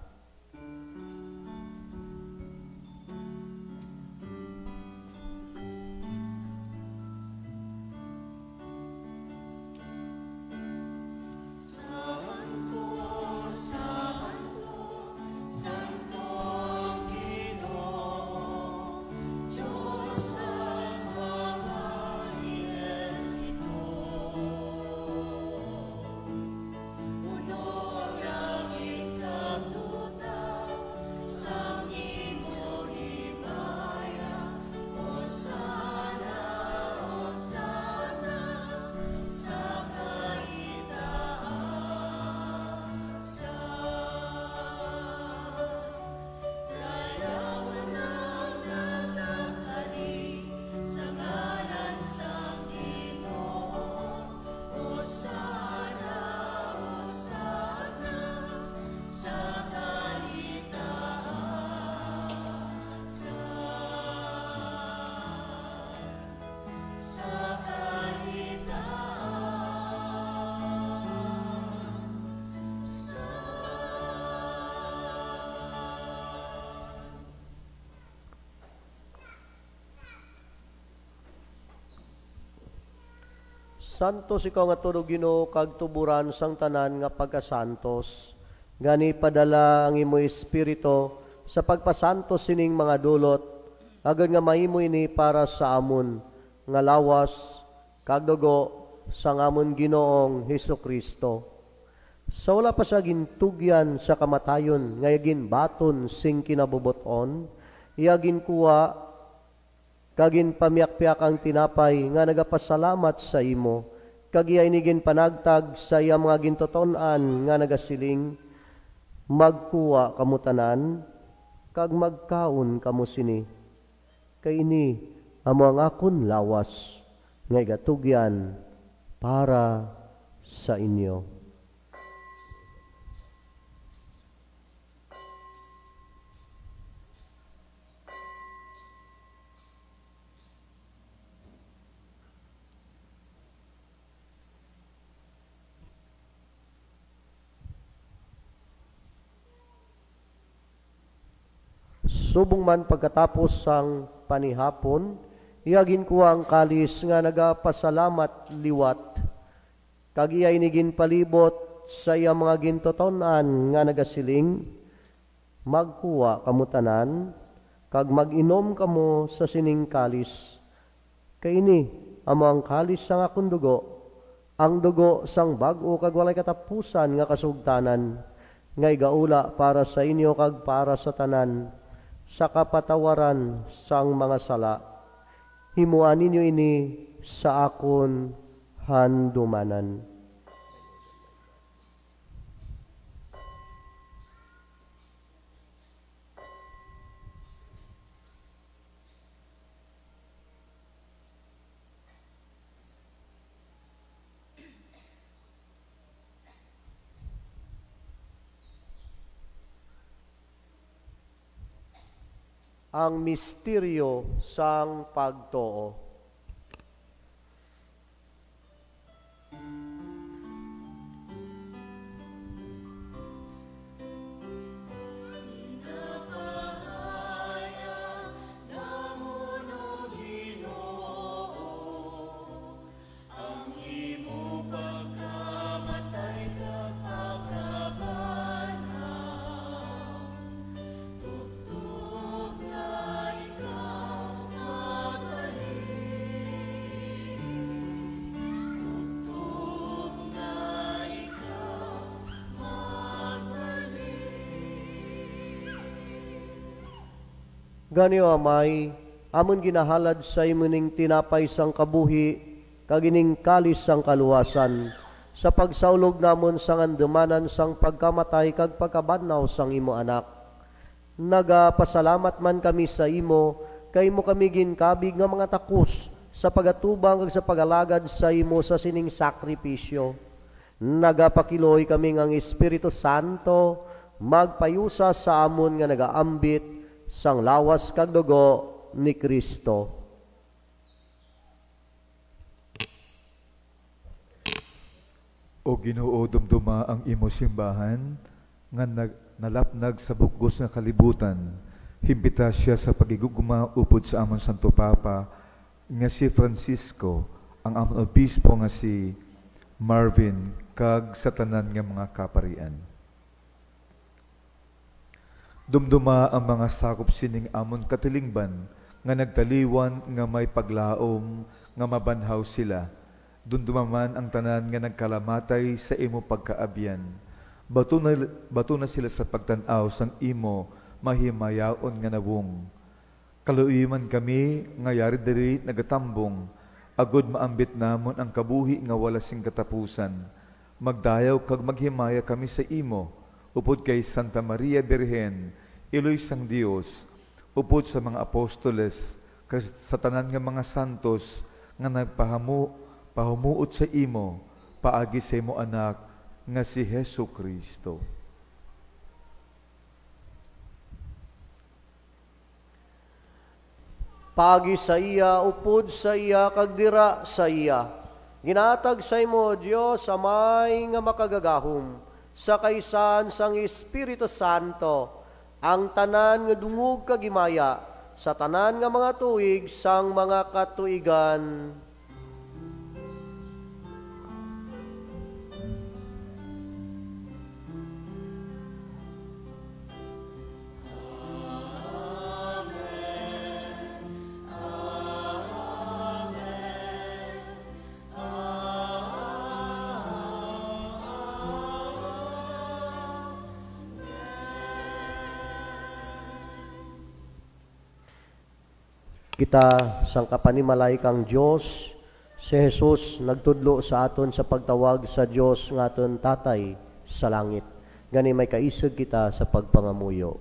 Santos ikaw nga tunog Ginoo kag tuburan sang tanan nga pagkasantos. Gani padala ang imo espiritu sa pagpasantos sining mga dulot, agad nga mahimo ini para sa amon nga lawas kag dugo sang amon Ginoong Hesukristo. Sa wala pa sa gintugyan sa kamatayon nga ginbaton sing kinabubuton, iyagin kuwa kagin pamiyak-piyak ang tinapay nga nagapasalamat sa imo, kag inigin panagtag sa iya mga gintoton-an nga nagasiling, magkuwa kamutanan, kag magkaon kamo sini. Kay ini amo ang akon lawas, nga igatugyan para sa inyo. Subong man pagkatapos sang panihapon, iyagin ko ang kalis nga nagapasalamat liwat, kag iya inigin palibot sa iya mga gintotonan nga nagasiling, magkuwa kamutanan, kag mag-inom kamo sa sining kalis. Kay ini, amo ang kalis sang akong dugo, ang dugo sang bag-o kag walay katapusan nga kasugtanan, nga igaula para sa inyo kag para sa tanan, sa kapatawaran sang mga sala. Himuan ninyo ini sa akon handumanan. ang misteryo sang pagtoo. Ganyo amay, amon ginahalad sa imuning tinapay sang kabuhi, kagining kalis sang kaluwasan, sa pagsaulog namon sang andamanan sang pagkamatay kag pagkabadnaw sang imo anak. Nagapasalamat man kami sa imo, kay mo kami ginkabig nga mga takos, sa pagatubang kag sa pagalagad sa imo sa sining sakripisyo. Nagapakiloy kami ngang Espiritu Santo, magpayusa sa amon nga nagaambit, sang lawas kag dugo ni Kristo. O Ginoo, dumduma ang imo simbahan nga nalapnag sa bugos nga kalibutan. Himbita siya sa pagigugma upod sa amon Santo Papa nga si Francisco, ang amon obispo nga si Marvin, kag sa tanan nga mga kaparian. Dumduma ang mga sakop sining amon katilingban nga nagtaliwan nga may paglaom nga mabanhaw sila. Dumduma man ang tanan nga nagkalamatay sa imo pagkaabyan. Bato na sila sa pagtanaw sang imo mahimayaon nga nabung. Kaluoy man kami nga yari diri nagatambong, agud maambit namon ang kabuhi nga wala sing katapusan. Magdayaw kag maghimaya kami sa imo, upod kay Santa Maria Birhen, iloy sang Dios, upod sa mga apostoles, kay sa tanan nga mga santos, nga nagpahumuot sa imo, paagi sa imo anak, nga si Hesu Kristo. Paagi sa iya, upod sa iya, kag dira sa iya. Ginatag sa imo, Dios, amay nga makagagahom, sa kaysan sang Espiritu Santo, ang tanan nga dungog kagimaya, sa tanan nga mga tuig sang mga katuigan. Kita sang kapanimalay kang Dios, si Jesus nagtudlo sa aton sa pagtawag sa Dios nga aton Tatay sa langit. Gani may kaisog kita sa pagpangamuyo.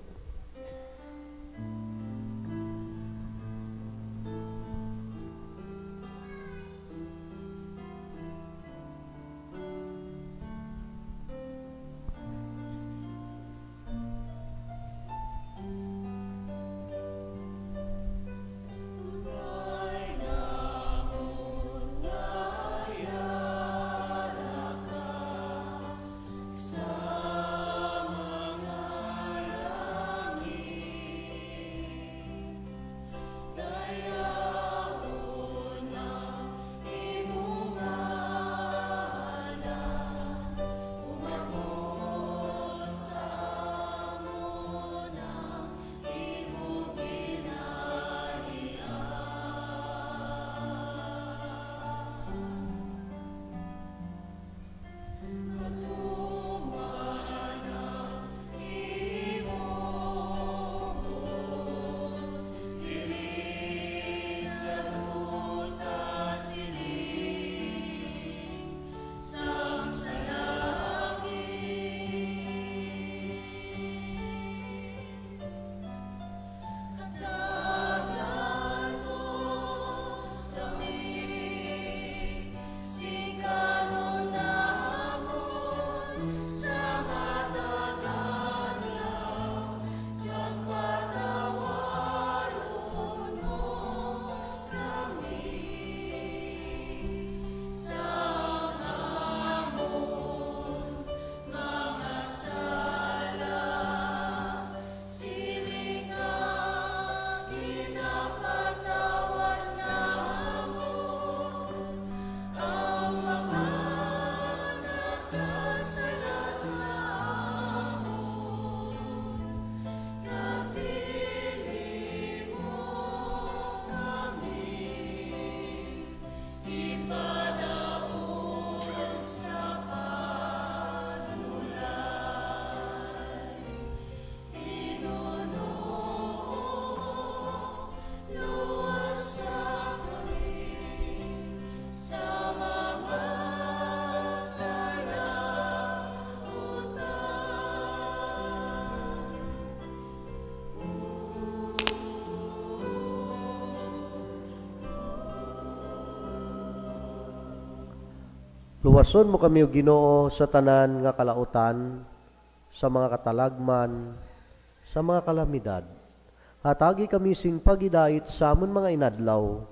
Luwason mo kami, O Ginoo, sa tanan nga kalautan, sa mga katalagman, sa mga kalamidad. Hatagi kami sing pagidait sa amon mga inadlaw.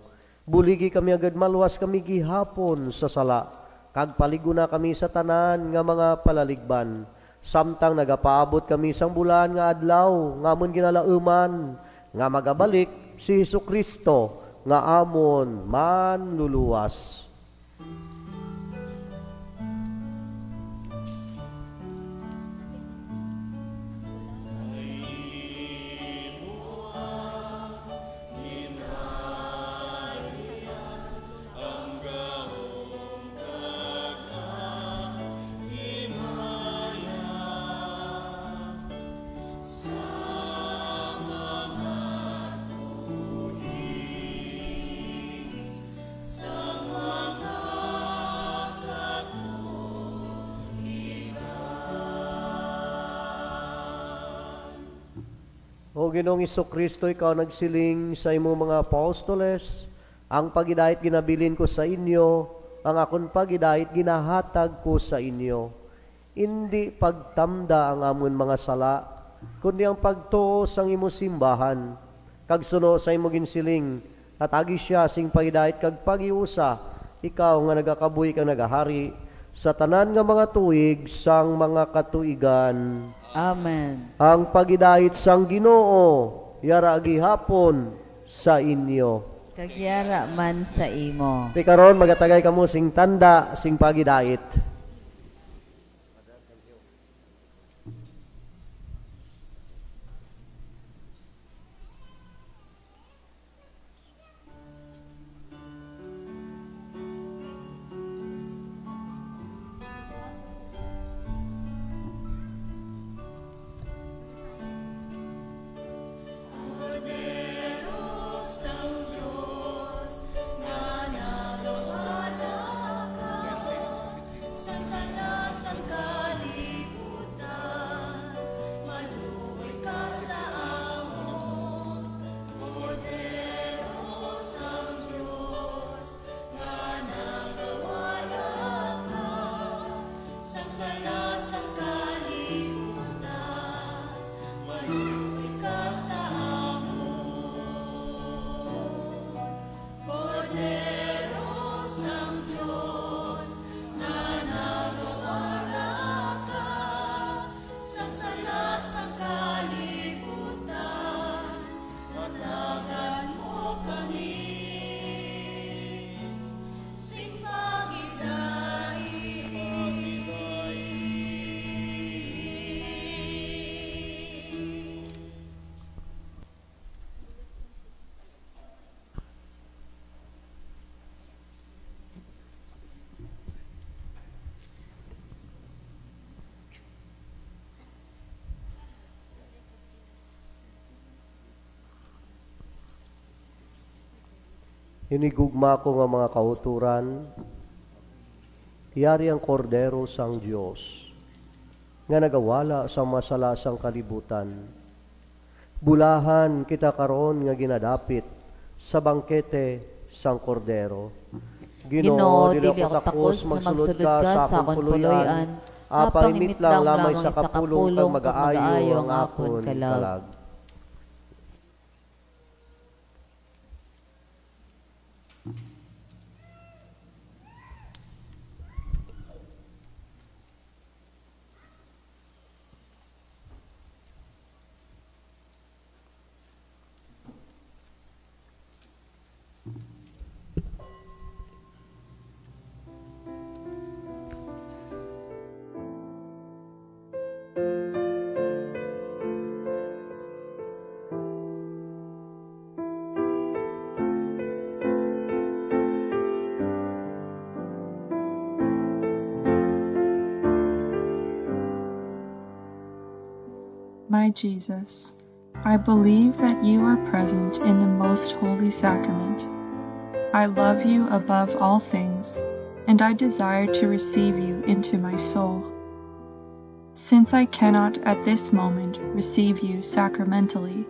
Buligi kami agad maluwas kami gihapon sa sala. Kag paliguna kami sa tanan nga mga palaligban. Samtang nagapaabot kami sang bulan nga adlaw, nga amon ginalauman, nga magabalik si Hesukristo, nga amon manluluwas. O Ginoong Hesukristo, ikaw nagsiling sa imo mga apostoles, ang pagidait ginabilin ko sa inyo, ang akon pagidait ginahatag ko sa inyo. Hindi pagtamda ang amon mga sala, kundi ang pagtuo sang imo simbahan. Kag suno sa imo ginsiling, at agi siya sing pagidait kag pagiusa, ikaw nga nagakabuhi kang nagahari, sa tanan nga mga tuig sang mga katuigan. Amen. Ang pagidait sang Ginoo, yara gihapon sa inyo. Kagyara man sa imo. Ti karon magatagay kamo sing tanda sing pagidait. Hinigugma ko nga mga kauturan, yari ang kordero sang Dios, nga nagawala sa masalasang kalibutan. Bulahan kita karon nga ginadapit sa bangkete sang kordero. Ginoo, dili ako takos magsulod ka sa akong puloy-an, apangimit lang lamay sa kapulong kag mag-aayo ang akon kalag. My Jesus, I believe that you are present in the most holy sacrament. I love you above all things, and I desire to receive you into my soul. Since I cannot at this moment receive you sacramentally,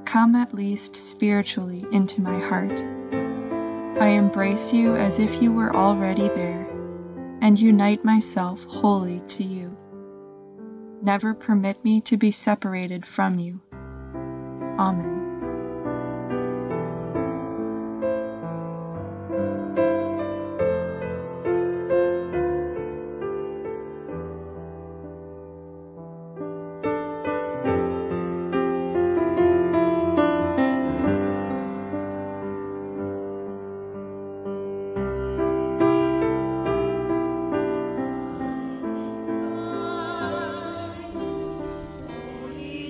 come at least spiritually into my heart. I embrace you as if you were already there, and unite myself wholly to you. Never permit me to be separated from you. Amen.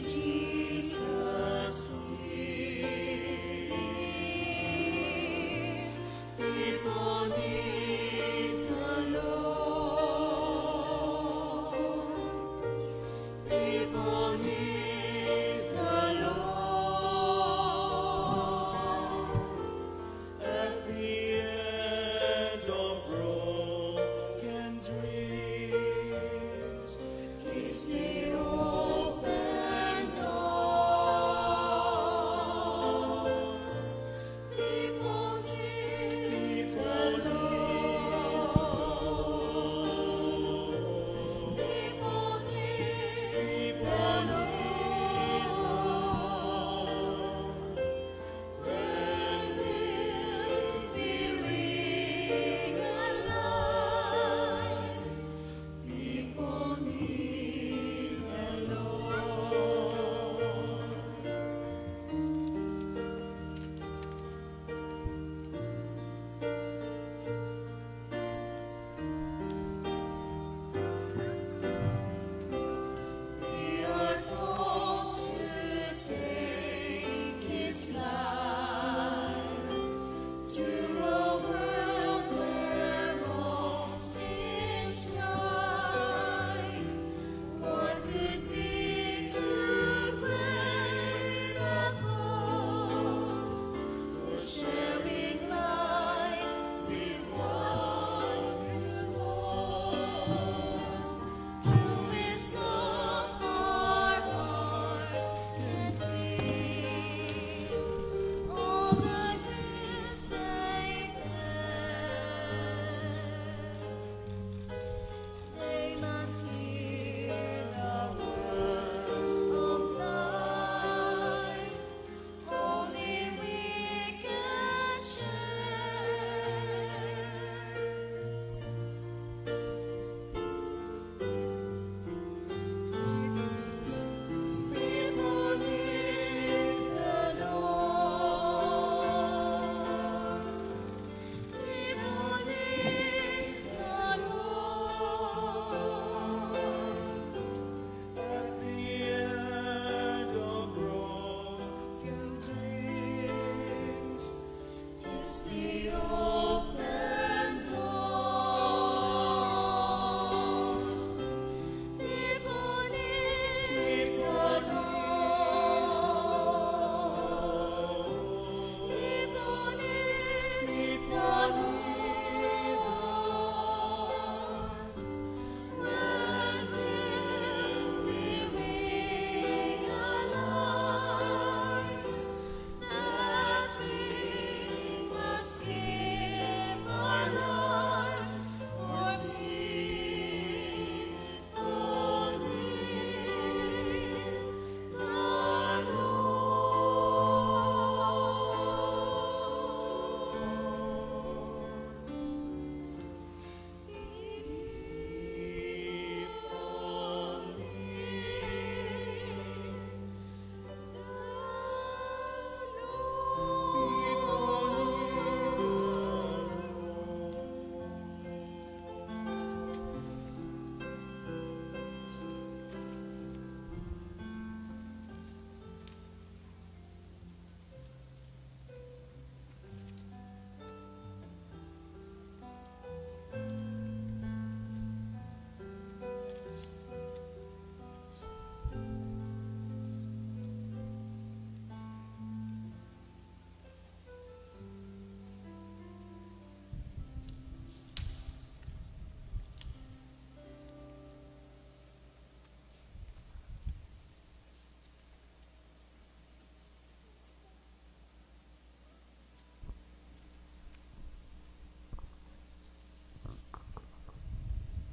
Jesus,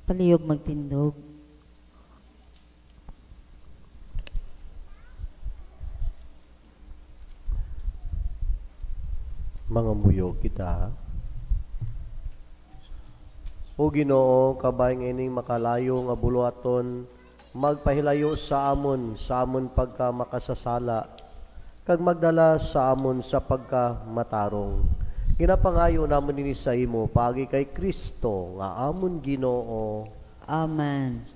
Palihog magtindog. Mga muyog kita. O Ginoo, kabayng ining makalayo nga buluaton, magpahilayo sa amon pagka makasasala, kag magdala sa amon sa pagka matarong. Ginapangayo namon ini sa imo, pagi kay Kristo, nga amon Ginoo. Amen.